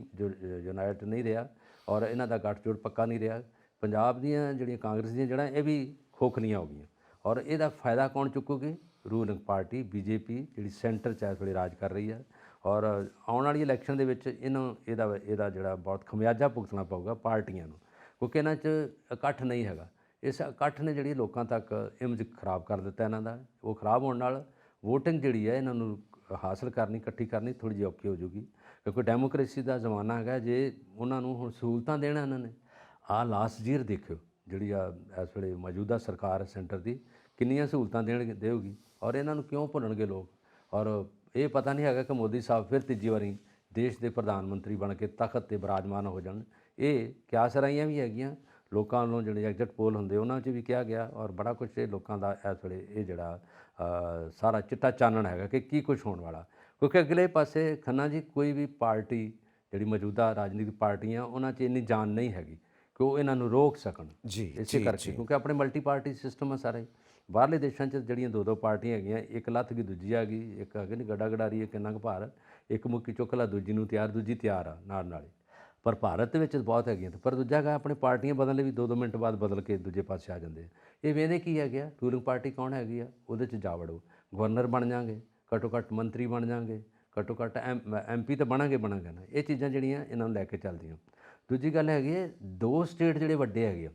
ਯੂਨਾਈਟ ਨਹੀਂ ਰਿਹਾ ਔਰ ਇਹਨਾਂ ਦਾ ਗੱਠਜੋੜ ਪੱਕਾ ਨਹੀਂ ਰਿਹਾ। ਪੰਜਾਬ ਦੀਆਂ ਜਿਹੜੀਆਂ ਕਾਂਗਰਸ ਦੀਆਂ ਜੜ੍ਹਾਂ ਇਹ ਵੀ ਖੋਖਲੀਆਂ ਹੋ ਗਈਆਂ ਔਰ ਇਹਦਾ ਫਾਇਦਾ ਕੌਣ ਚੁੱਕੂਗੀ? ਰੂਲਿੰਗ ਪਾਰਟੀ ਬੀਜੇਪੀ, ਜਿਹੜੀ ਸੈਂਟਰ 'ਚ ਇਸ ਵੇਲੇ ਰਾਜ ਕਰ ਰਹੀ ਹੈ। ਔਰ ਆਉਣ ਵਾਲੀ ਇਲੈਕਸ਼ਨ ਦੇ ਵਿੱਚ ਇਹਦਾ ਜਿਹੜਾ ਬਹੁਤ ਖਮਿਆਜਾ ਭੁਗਤਣਾ ਪਊਗਾ ਪਾਰਟੀਆਂ ਨੂੰ, ਕਿਉਂਕਿ ਇਹਨਾਂ 'ਚ ਇਕੱਠ ਨਹੀਂ ਹੈਗਾ। ਇਸ ਇਕੱਠ ਨੇ ਜਿਹੜੀ ਲੋਕਾਂ ਤੱਕ ਇਮੇਜ ਖਰਾਬ ਕਰ ਦਿੱਤਾ ਇਹਨਾਂ ਦਾ। ਉਹ ਖਰਾਬ ਹੋਣ ਨਾਲ ਵੋਟਿੰਗ ਜਿਹੜੀ ਹੈ ਇਹਨਾਂ ਨੂੰ ਹਾਸਲ ਕਰਨੀ, ਇਕੱਠੀ ਕਰਨੀ ਥੋੜ੍ਹੀ ਜਿਹੀ ਔਖੀ ਹੋ ਜੂਗੀ, ਕਿਉਂਕਿ ਡੈਮੋਕ੍ਰੇਸੀ ਦਾ ਜ਼ਮਾਨਾ ਹੈਗਾ। ਜੇ ਉਹਨਾਂ ਨੂੰ ਹੁਣ ਸਹੂਲਤਾਂ ਦੇਣਾ ਇਹਨਾਂ ਨੇ, ਆਹ ਲਾਸਟ ਈਅਰ ਦੇਖਿਓ ਜਿਹੜੀ ਆ ਇਸ ਵੇਲੇ ਮੌਜੂਦਾ ਸਰਕਾਰ ਸੈਂਟਰ ਦੀ ਕਿੰਨੀਆਂ ਸਹੂਲਤਾਂ ਦੇਊਗੀ, ਔਰ ਇਹਨਾਂ ਨੂੰ ਕਿਉਂ ਭੁੱਲਣਗੇ ਲੋਕ। ਔਰ ਇਹ ਪਤਾ ਨਹੀਂ ਹੈਗਾ ਕਿ ਮੋਦੀ ਸਾਹਿਬ ਫਿਰ ਤੀਜੀ ਵਾਰੀ ਦੇਸ਼ ਦੇ ਪ੍ਰਧਾਨ ਮੰਤਰੀ ਬਣ ਕੇ ਤਖ਼ਤ 'ਤੇ ਬਿਰਾਜਮਾਨ ਹੋ ਜਾਣ। ਇਹ ਕਿਆਸ ਰਾਈਆਂ ਵੀ ਹੈਗੀਆਂ ਲੋਕਾਂ ਵੱਲੋਂ, ਜਿਹੜੇ ਐਗਜ਼ਿਟ ਪੋਲ ਹੁੰਦੇ ਉਹਨਾਂ 'ਚ ਵੀ ਕਿਹਾ ਗਿਆ, ਔਰ ਬੜਾ ਕੁਛ ਇਹ ਲੋਕਾਂ ਦਾ ਇਸ ਵੇਲੇ ਇਹ ਜਿਹੜਾ ਸਾਰਾ ਚਿੱਟਾ ਚਾਨਣ ਹੈਗਾ ਕਿ ਕੀ ਕੁਛ ਹੋਣ ਵਾਲਾ। ਕਿਉਂਕਿ ਅਗਲੇ ਪਾਸੇ ਖੰਨਾ ਜੀ ਕੋਈ ਵੀ ਪਾਰਟੀ ਜਿਹੜੀ ਮੌਜੂਦਾ ਰਾਜਨੀਤਿਕ ਪਾਰਟੀਆਂ ਉਹਨਾਂ 'ਚ ਇੰਨੀ ਜਾਨ ਨਹੀਂ ਹੈਗੀ ਕਿ ਉਹ ਇਹਨਾਂ ਨੂੰ ਰੋਕ ਸਕਣ। ਜੀ ਇਸੇ ਕਰਕੇ, ਕਿਉਂਕਿ ਆਪਣੇ ਮਲਟੀ ਪਾਰਟੀ ਸਿਸਟਮ ਆ ਸਾਰੇ। ਬਾਹਰਲੇ ਦੇਸ਼ਾਂ 'ਚ ਜਿਹੜੀਆਂ ਦੋ ਪਾਰਟੀਆਂ ਹੈਗੀਆਂ, ਇੱਕ ਲੱਥ ਗਈ ਦੂਜੀ ਆ ਗਈ, ਇੱਕ ਹੈਗੇ ਨਹੀਂ ਗੱਡਾ ਗਡਾਰੀ ਕਿੰਨਾ ਕੁ ਭਾਰ, ਇੱਕ ਮੁੱਕੀ ਚੁੱਕ ਲਾ ਦੂਜੀ ਨੂੰ ਤਿਆਰ, ਦੂਜੀ ਤਿਆਰ ਆ ਨਾਲ ਹੀ। ਪਰ ਭਾਰਤ ਦੇ ਵਿੱਚ ਬਹੁਤ ਹੈਗੀਆਂ। ਪਰ ਦੂਜਾ ਹੈਗਾ ਆਪਣੇ ਪਾਰਟੀਆਂ ਬਦਲਣ ਲਈ ਵੀ 2-2 ਮਿੰਟ ਬਾਅਦ ਬਦਲ ਕੇ ਦੂਜੇ ਪਾਸੇ ਆ ਜਾਂਦੇ। ਇਹ ਵੇਖਦੇ ਕੀ ਹੈਗਾ, ਰੂਲਿੰਗ ਪਾਰਟੀ ਕੌਣ ਹੈਗੀ ਆ, ਉਹਦੇ 'ਚ ਜਾ ਵੜੋ, ਗਵਰਨਰ ਬਣ ਜਾਵਾਂਗੇ, ਘੱਟੋ ਘੱਟ ਮੰਤਰੀ ਬਣ ਜਾਵਾਂਗੇ, ਘੱਟੋ ਘੱਟ MP ਤਾਂ ਬਣਾਂਗੇ ਨਾ। ਇਹ ਚੀਜ਼ਾਂ ਜਿਹੜੀਆਂ ਇਹਨਾਂ ਨੂੰ ਲੈ ਕੇ ਚੱਲਦੀਆਂ। ਦੂਜੀ ਗੱਲ ਹੈਗੀ ਹੈ, 2 ਸਟੇਟ ਜਿਹੜੇ ਵੱਡੇ ਹੈਗੇ ਆ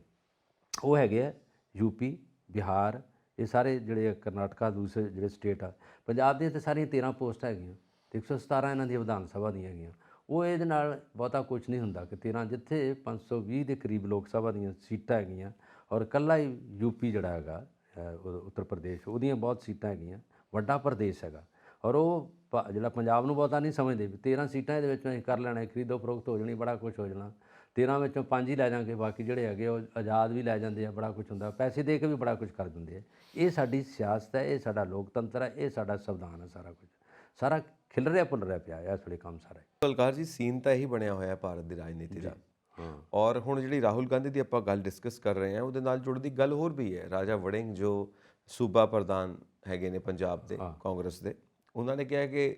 ਉਹ ਹੈਗੇ ਆ UP, ਬਿਹਾਰ, ਇਹ ਸਾਰੇ ਜਿਹੜੇ ਕਰਨਾਟਕਾ, ਦੂਸਰੇ ਜਿਹੜੇ ਸਟੇਟ ਆ। ਪੰਜਾਬ ਦੀਆਂ ਤਾਂ ਸਾਰੀਆਂ 13 ਪੋਸਟਾਂ ਹੈਗੀਆਂ ਅਤੇ 117 ਇਹਨਾਂ ਦੀਆਂ ਵਿਧਾਨ ਸਭਾ ਦੀਆਂ ਹੈਗੀਆਂ। ਉਹ ਇਹਦੇ ਨਾਲ ਬਹੁਤਾ ਕੁਛ ਨਹੀਂ ਹੁੰਦਾ ਕਿ 13 ਜਿੱਥੇ 520 ਦੇ ਕਰੀਬ ਲੋਕ ਸਭਾ ਦੀਆਂ ਸੀਟਾਂ ਹੈਗੀਆਂ, ਔਰ ਇਕੱਲਾ ਹੀ UP ਜਿਹੜਾ ਹੈਗਾ ਉੱਤਰ ਪ੍ਰਦੇਸ਼, ਉਹਦੀਆਂ ਬਹੁਤ ਸੀਟਾਂ ਹੈਗੀਆਂ, ਵੱਡਾ ਪ੍ਰਦੇਸ਼ ਹੈਗਾ। ਔਰ ਉਹ ਜਿਹੜਾ ਪੰਜਾਬ ਨੂੰ ਬਹੁਤਾ ਨਹੀਂ ਸਮਝਦੇ ਵੀ 13 ਸੀਟਾਂ ਇਹਦੇ ਵਿੱਚ ਅਸੀਂ ਕਰ ਲੈਣਾ, ਖਰੀਦੋ ਫਰੋਖਤ ਹੋ ਜਾਣੀ, ਬੜਾ ਕੁਛ ਹੋ ਜਾਣਾ। 13 ਵਿੱਚੋਂ 5 ਹੀ ਲੈ ਜਾਵਾਂਗੇ, ਬਾਕੀ ਜਿਹੜੇ ਹੈਗੇ ਉਹ ਆਜ਼ਾਦ ਵੀ ਲੈ ਜਾਂਦੇ ਆ, ਬੜਾ ਕੁਛ ਹੁੰਦਾ, ਪੈਸੇ ਦੇ ਕੇ ਵੀ ਬੜਾ ਕੁਛ ਕਰ ਦਿੰਦੇ ਆ। ਇਹ ਸਾਡੀ ਸਿਆਸਤ ਹੈ, ਇਹ ਸਾਡਾ ਲੋਕਤੰਤਰ ਹੈ, ਇਹ ਸਾਡਾ ਸੰਵਿਧਾਨ ਹੈ। ਸਾਰਾ ਕੁਝ ਸਾਰਾ ਖਿਲਰਿਆ ਭੁੱਲ ਪਿਆ ਇਸ ਵੇਲੇ ਕੰਮ ਸਾਰਾ। ਬਲਕਾਰ ਜੀ, ਸੀਨ ਤਾਂ ਇਹੀ ਬਣਿਆ ਹੋਇਆ ਭਾਰਤ ਦੀ ਰਾਜਨੀਤੀ ਦਾ। ਔਰ ਹੁਣ ਜਿਹੜੀ ਰਾਹੁਲ ਗਾਂਧੀ ਦੀ ਆਪਾਂ ਗੱਲ ਡਿਸਕਸ ਕਰ ਰਹੇ ਹਾਂ, ਉਹਦੇ ਨਾਲ ਜੁੜਦੀ ਗੱਲ ਹੋਰ ਵੀ ਹੈ। ਰਾਜਾ ਵੜਿੰਗ ਜੋ ਸੂਬਾ ਪ੍ਰਧਾਨ ਹੈਗੇ ਨੇ ਪੰਜਾਬ ਦੇ ਕਾਂਗਰਸ ਦੇ, ਉਹਨਾਂ ਨੇ ਕਿਹਾ ਕਿ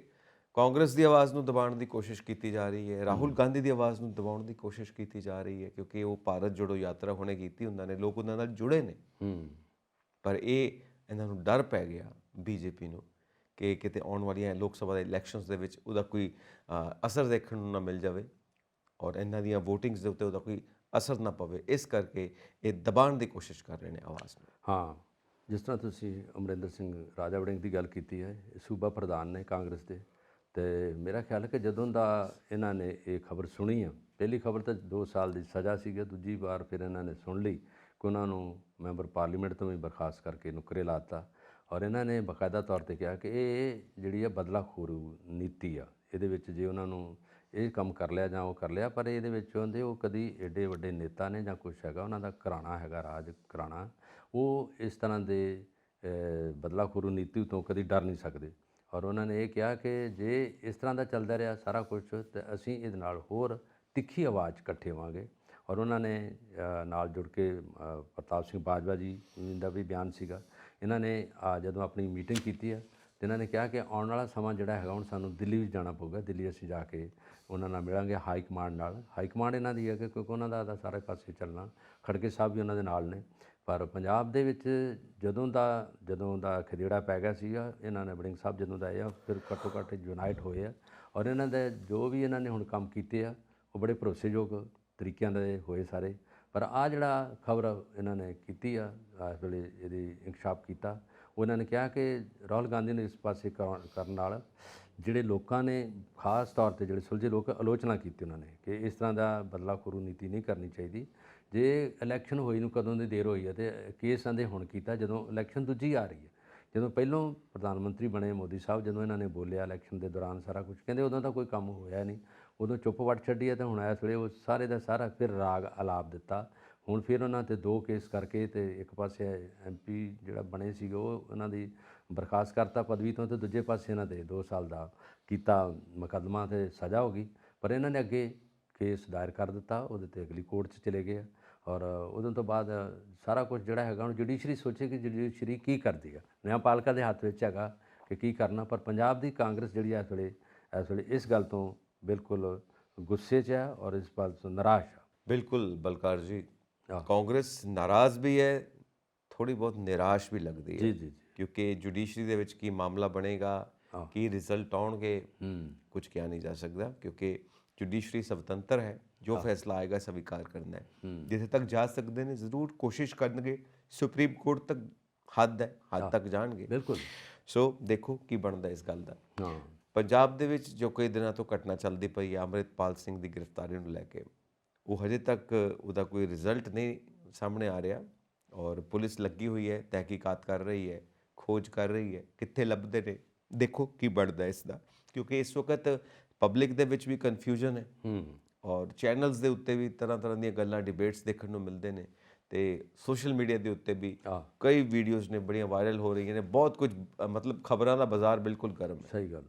ਕਾਂਗਰਸ ਦੀ ਆਵਾਜ਼ ਨੂੰ ਦਬਾਉਣ ਦੀ ਕੋਸ਼ਿਸ਼ ਕੀਤੀ ਜਾ ਰਹੀ ਹੈ, ਰਾਹੁਲ ਗਾਂਧੀ ਦੀ ਆਵਾਜ਼ ਨੂੰ ਦਬਾਉਣ ਦੀ ਕੋਸ਼ਿਸ਼ ਕੀਤੀ ਜਾ ਰਹੀ ਹੈ, ਕਿਉਂਕਿ ਉਹ ਭਾਰਤ ਜੋੜੋ ਯਾਤਰਾ ਹੁਣੇ ਕੀਤੀ ਉਹਨਾਂ ਨੇ, ਲੋਕ ਉਹਨਾਂ ਨਾਲ ਜੁੜੇ ਨੇ। ਪਰ ਇਹਨਾਂ ਨੂੰ ਡਰ ਪੈ ਗਿਆ BJP ਨੂੰ ਕਿ ਕਿਤੇ ਆਉਣ ਵਾਲੀਆਂ ਲੋਕ ਸਭਾ ਦੇ ਇਲੈਕਸ਼ਨਸ ਦੇ ਵਿੱਚ ਉਹਦਾ ਕੋਈ ਅਸਰ ਦੇਖਣ ਨੂੰ ਨਾ ਮਿਲ ਜਾਵੇ, ਔਰ ਇਹਨਾਂ ਦੀਆਂ ਵੋਟਿੰਗਸ ਦੇ ਉੱਤੇ ਉਹਦਾ ਕੋਈ ਅਸਰ ਨਾ ਪਵੇ। ਇਸ ਕਰਕੇ ਇਹ ਦਬਾਉਣ ਦੀ ਕੋਸ਼ਿਸ਼ ਕਰ ਰਹੇ ਨੇ ਆਵਾਜ਼ ਨੂੰ। ਹਾਂ, ਜਿਸ ਤਰ੍ਹਾਂ ਤੁਸੀਂ ਅਮਰਿੰਦਰ ਸਿੰਘ ਰਾਜਾ ਵੜਿੰਗ ਦੀ ਗੱਲ ਕੀਤੀ ਹੈ, ਇਹ ਸੂਬਾ ਪ੍ਰਧਾਨ ਨੇ ਕਾਂਗਰਸ ਦੇ। ਅਤੇ ਮੇਰਾ ਖਿਆਲ ਹੈ ਕਿ ਜਦੋਂ ਦਾ ਇਹਨਾਂ ਨੇ ਇਹ ਖਬਰ ਸੁਣੀ ਆ, ਪਹਿਲੀ ਖਬਰ ਤਾਂ 2 ਸਾਲ ਦੀ ਸਜ਼ਾ ਸੀਗੀ, ਦੂਜੀ ਵਾਰ ਫਿਰ ਇਹਨਾਂ ਨੇ ਸੁਣ ਲਈ ਕਿ ਉਹਨਾਂ ਨੂੰ ਮੈਂਬਰ ਪਾਰਲੀਮੈਂਟ ਤੋਂ ਵੀ ਬਰਖਾਸਤ ਕਰਕੇ ਨੁਕਰੇ ਲਾ ਦਿੱਤਾ। ਔਰ ਇਹਨਾਂ ਨੇ ਬਾਕਾਇਦਾ ਤੌਰ 'ਤੇ ਕਿਹਾ ਕਿ ਇਹ ਜਿਹੜੀ ਆ ਬਦਲਾਖੋਰੂ ਨੀਤੀ ਆ, ਇਹਦੇ ਵਿੱਚ ਜੇ ਉਹਨਾਂ ਨੂੰ ਇਹ ਕੰਮ ਕਰ ਲਿਆ ਜਾਂ ਉਹ ਕਰ ਲਿਆ, ਪਰ ਇਹਦੇ ਵਿੱਚ ਹੁੰਦੇ ਉਹ ਕਦੀ ਐਡੇ ਵੱਡੇ ਨੇਤਾ ਨੇ ਜਾਂ ਕੁਛ ਹੈਗਾ, ਉਹਨਾਂ ਦਾ ਘਰਾਣਾ ਹੈਗਾ, ਰਾਜ ਘਰਾਣਾ, ਉਹ ਇਸ ਤਰ੍ਹਾਂ ਦੇ ਬਦਲਾਖੋਰੂ ਨੀਤੀ ਤੋਂ ਕਦੀ ਡਰ ਨਹੀਂ ਸਕਦੇ। ਔਰ ਉਹਨਾਂ ਨੇ ਇਹ ਕਿਹਾ ਕਿ ਜੇ ਇਸ ਤਰ੍ਹਾਂ ਦਾ ਚੱਲਦਾ ਰਿਹਾ ਸਾਰਾ ਕੁਛ, ਤਾਂ ਅਸੀਂ ਇਹਦੇ ਨਾਲ ਹੋਰ ਤਿੱਖੀ ਆਵਾਜ਼ ਇਕੱਠੇ ਹੋਵਾਂਗੇ। ਔਰ ਉਹਨਾਂ ਨੇ ਨਾਲ ਜੁੜ ਕੇ ਪ੍ਰਤਾਪ ਸਿੰਘ ਬਾਜਵਾ ਜੀ ਦਾ ਵੀ ਬਿਆਨ ਸੀਗਾ। ਇਹਨਾਂ ਨੇ ਜਦੋਂ ਆਪਣੀ ਮੀਟਿੰਗ ਕੀਤੀ ਆ, ਅਤੇ ਇਹਨਾਂ ਨੇ ਕਿਹਾ ਕਿ ਆਉਣ ਵਾਲਾ ਸਮਾਂ ਜਿਹੜਾ ਹੈਗਾ, ਹੁਣ ਸਾਨੂੰ ਦਿੱਲੀ ਵੀ ਜਾਣਾ ਪਊਗਾ, ਦਿੱਲੀ ਅਸੀਂ ਜਾ ਕੇ ਉਹਨਾਂ ਨਾਲ ਮਿਲਾਂਗੇ, ਹਾਈ ਕਮਾਂਡ ਨਾਲ। ਹਾਈ ਕਮਾਂਡ ਇਹਨਾਂ ਦੀ ਹੈ ਕਿ ਕਿਉਂਕਿ ਉਹਨਾਂ ਦਾ ਸਾਰੇ ਪਾਸੇ ਚੱਲਣਾ, ਖੜਗੇ ਸਾਹਿਬ ਵੀ ਉਹਨਾਂ ਦੇ ਨਾਲ ਨੇ। ਪਰ ਪੰਜਾਬ ਦੇ ਵਿੱਚ ਜਦੋਂ ਦਾ ਖਦੇੜਾ ਪੈ ਗਿਆ ਸੀਗਾ, ਇਹਨਾਂ ਨੇ ਵੜਿੰਗ ਸਾਹਿਬ ਜਦੋਂ ਦਾ ਆਏ ਆ, ਫਿਰ ਘੱਟੋ ਘੱਟ ਯੂਨਾਈਟ ਹੋਏ ਆ। ਔਰ ਇਹਨਾਂ ਦੇ ਜੋ ਵੀ ਇਹਨਾਂ ਨੇ ਹੁਣ ਕੰਮ ਕੀਤੇ ਆ, ਉਹ ਬੜੇ ਭਰੋਸੇਯੋਗ ਤਰੀਕਿਆਂ ਦੇ ਹੋਏ ਸਾਰੇ। ਪਰ ਜਿਹੜਾ ਖਬਰ ਇਹਨਾਂ ਨੇ ਕੀਤੀ ਆ, ਇਸ ਵੇਲੇ ਇਹਦੀ ਇੰਕਸ਼ਾਫ ਕੀਤਾ, ਉਹ ਇਹਨਾਂ ਨੇ ਕਿਹਾ ਕਿ ਰਾਹੁਲ ਗਾਂਧੀ ਨੂੰ ਇਸ ਪਾਸੇ ਕਰਨ ਨਾਲ ਜਿਹੜੇ ਲੋਕਾਂ ਨੇ, ਖਾਸ ਤੌਰ 'ਤੇ ਜਿਹੜੇ ਸੁਲਝੇ ਲੋਕ, ਆਲੋਚਨਾ ਕੀਤੀ ਉਹਨਾਂ ਨੇ ਕਿ ਇਸ ਤਰ੍ਹਾਂ ਦਾ ਬਦਲਾਖੋਰੂ ਨੀਤੀ ਨਹੀਂ ਕਰਨੀ ਚਾਹੀਦੀ। ਜੇ ਇਲੈਕਸ਼ਨ ਹੋਈ ਨੂੰ ਕਦੋਂ ਦੀ ਦੇਰ ਹੋਈ ਹੈ, ਅਤੇ ਕੇਸ ਆਂਦੇ ਹੁਣ ਕੀਤਾ ਜਦੋਂ ਇਲੈਕਸ਼ਨ ਦੂਜੀ ਆ ਰਹੀ ਹੈ। ਜਦੋਂ ਪਹਿਲੋਂ ਪ੍ਰਧਾਨ ਮੰਤਰੀ ਬਣੇ ਮੋਦੀ ਸਾਹਿਬ, ਜਦੋਂ ਇਹਨਾਂ ਨੇ ਬੋਲਿਆ ਇਲੈਕਸ਼ਨ ਦੇ ਦੌਰਾਨ ਸਾਰਾ ਕੁਝ, ਕਹਿੰਦੇ ਉਦੋਂ ਤਾਂ ਕੋਈ ਕੰਮ ਹੋਇਆ ਨਹੀਂ, ਉਦੋਂ ਚੁੱਪ ਵੱਟ ਛੱਡੀ ਹੈ। ਅਤੇ ਹੁਣ ਇਸ ਵੇਲੇ ਉਹ ਸਾਰੇ ਦਾ ਸਾਰਾ ਫਿਰ ਰਾਗ ਆਲਾਪ ਦਿੱਤਾ। ਹੁਣ ਫਿਰ ਉਹਨਾਂ 'ਤੇ 2 ਕੇਸ ਕਰਕੇ, ਅਤੇ ਇੱਕ ਪਾਸੇ MP ਜਿਹੜਾ ਬਣੇ ਸੀਗੇ ਉਹ ਉਹਨਾਂ ਦੀ ਬਰਖਾਸਤ ਕਰਤਾ ਪਦਵੀ ਤੋਂ, ਅਤੇ ਦੂਜੇ ਪਾਸੇ ਇਹਨਾਂ 'ਤੇ 2 ਸਾਲ ਦਾ ਕੀਤਾ ਮੁਕੱਦਮਾ ਅਤੇ ਸਜ਼ਾ ਹੋ ਗਈ। ਪਰ ਇਹਨਾਂ ਨੇ ਅੱਗੇ ਕੇਸ ਦਾਇਰ ਕਰ ਦਿੱਤਾ, ਉਹਦੇ 'ਤੇ ਅਗਲੀ ਕੋਰਟ 'ਚ ਚਲੇ ਗਏ। ਔਰ ਉਦੋਂ ਤੋਂ ਬਾਅਦ ਸਾਰਾ ਕੁਝ ਜਿਹੜਾ ਹੈਗਾ, ਹੁਣ ਜੁਡੀਸ਼ਰੀ ਸੋਚੇ ਕਿ ਜੁਡੀਸ਼ਰੀ ਕੀ ਕਰਦੀ ਹੈ, ਨਿਆਂਪਾਲਿਕਾ ਦੇ ਹੱਥ ਵਿੱਚ ਹੈਗਾ ਕਿ ਕੀ ਕਰਨਾ। ਪਰ ਪੰਜਾਬ ਦੀ ਕਾਂਗਰਸ ਜਿਹੜੀ ਇਸ ਵੇਲੇ ਇਸ ਗੱਲ ਤੋਂ ਬਿਲਕੁਲ ਗੁੱਸੇ 'ਚ ਹੈ, ਔਰ ਇਸ ਗੱਲ ਤੋਂ ਨਿਰਾਸ਼ ਹੈ। ਬਿਲਕੁਲ ਬਲਕਾਰ ਜੀ, ਕਾਂਗਰਸ ਨਾਰਾਜ਼ ਵੀ ਹੈ, ਥੋੜ੍ਹੀ ਬਹੁਤ ਨਿਰਾਸ਼ ਵੀ ਲੱਗਦੀ ਹੈ। ਜੀ ਜੀ ਜੀ। ਕਿਉਂਕਿ ਜੁਡੀਸ਼ਰੀ ਦੇ ਵਿੱਚ ਕੀ ਮਾਮਲਾ ਬਣੇਗਾ, ਕੀ ਰਿਜ਼ਲਟ ਆਉਣਗੇ ਕੁਝ ਕਿਹਾ ਨਹੀਂ ਜਾ ਸਕਦਾ, ਕਿਉਂਕਿ ਜੁਡੀਸ਼ਰੀ ਸੁਤੰਤਰ ਹੈ, ਜੋ ਫੈਸਲਾ ਆਏਗਾ ਸਵੀਕਾਰ ਕਰਨਾ ਹੈ। ਜਿੱਥੇ ਤੱਕ ਜਾ ਸਕਦੇ ਨੇ ਜ਼ਰੂਰ ਕੋਸ਼ਿਸ਼ ਕਰਨਗੇ, ਸੁਪਰੀਮ ਕੋਰਟ ਤੱਕ ਹੱਦ ਹੈ, ਹੱਦ ਤੱਕ ਜਾਣਗੇ। ਬਿਲਕੁਲ। ਸੋ ਦੇਖੋ ਕੀ ਬਣਦਾ ਇਸ ਗੱਲ ਦਾ। ਹਾਂ ਪੰਜਾਬ ਦੇ ਵਿੱਚ ਜੋ ਕਈ ਦਿਨਾਂ ਤੋਂ ਘਟਨਾ ਚੱਲਦੀ ਪਈ ਹੈ ਅੰਮ੍ਰਿਤਪਾਲ ਸਿੰਘ ਦੀ ਗ੍ਰਿਫਤਾਰੀ ਨੂੰ ਲੈ ਕੇ, ਉਹ ਹਜੇ ਤੱਕ ਉਹਦਾ ਕੋਈ ਰਿਜ਼ਲਟ ਨਹੀਂ ਸਾਹਮਣੇ ਆ ਰਿਹਾ, ਔਰ ਪੁਲਿਸ ਲੱਗੀ ਹੋਈ ਹੈ, ਤਹਿਕੀਕਾਤ ਕਰ ਰਹੀ ਹੈ, ਖੋਜ ਕਰ ਰਹੀ ਹੈ, ਕਿੱਥੇ ਲੱਭਦੇ ਨੇ, ਦੇਖੋ ਕੀ ਬਣਦਾ ਇਸ ਦਾ। ਕਿਉਂਕਿ ਇਸ ਵਕਤ ਪਬਲਿਕ ਦੇ ਵਿੱਚ ਵੀ ਕਨਫਿਊਜ਼ਨ ਹੈ, ਔਰ ਚੈਨਲਸ ਦੇ ਉੱਤੇ ਵੀ ਤਰ੍ਹਾਂ ਤਰ੍ਹਾਂ ਦੀਆਂ ਗੱਲਾਂ, ਡਿਬੇਟਸ ਦੇਖਣ ਨੂੰ ਮਿਲਦੇ ਨੇ, ਤੇ ਸੋਸ਼ਲ ਮੀਡੀਆ ਦੇ ਉੱਤੇ ਵੀ ਕਈ ਵੀਡੀਓਜ਼ ਨੇ ਬੜੀਆਂ ਵਾਇਰਲ ਹੋ ਰਹੀਆਂ ਨੇ, ਬਹੁਤ ਕੁਝ, ਮਤਲਬ ਖਬਰਾਂ ਦਾ ਬਾਜ਼ਾਰ ਬਿਲਕੁਲ ਗਰਮ ਹੈ। ਸਹੀ ਗੱਲ।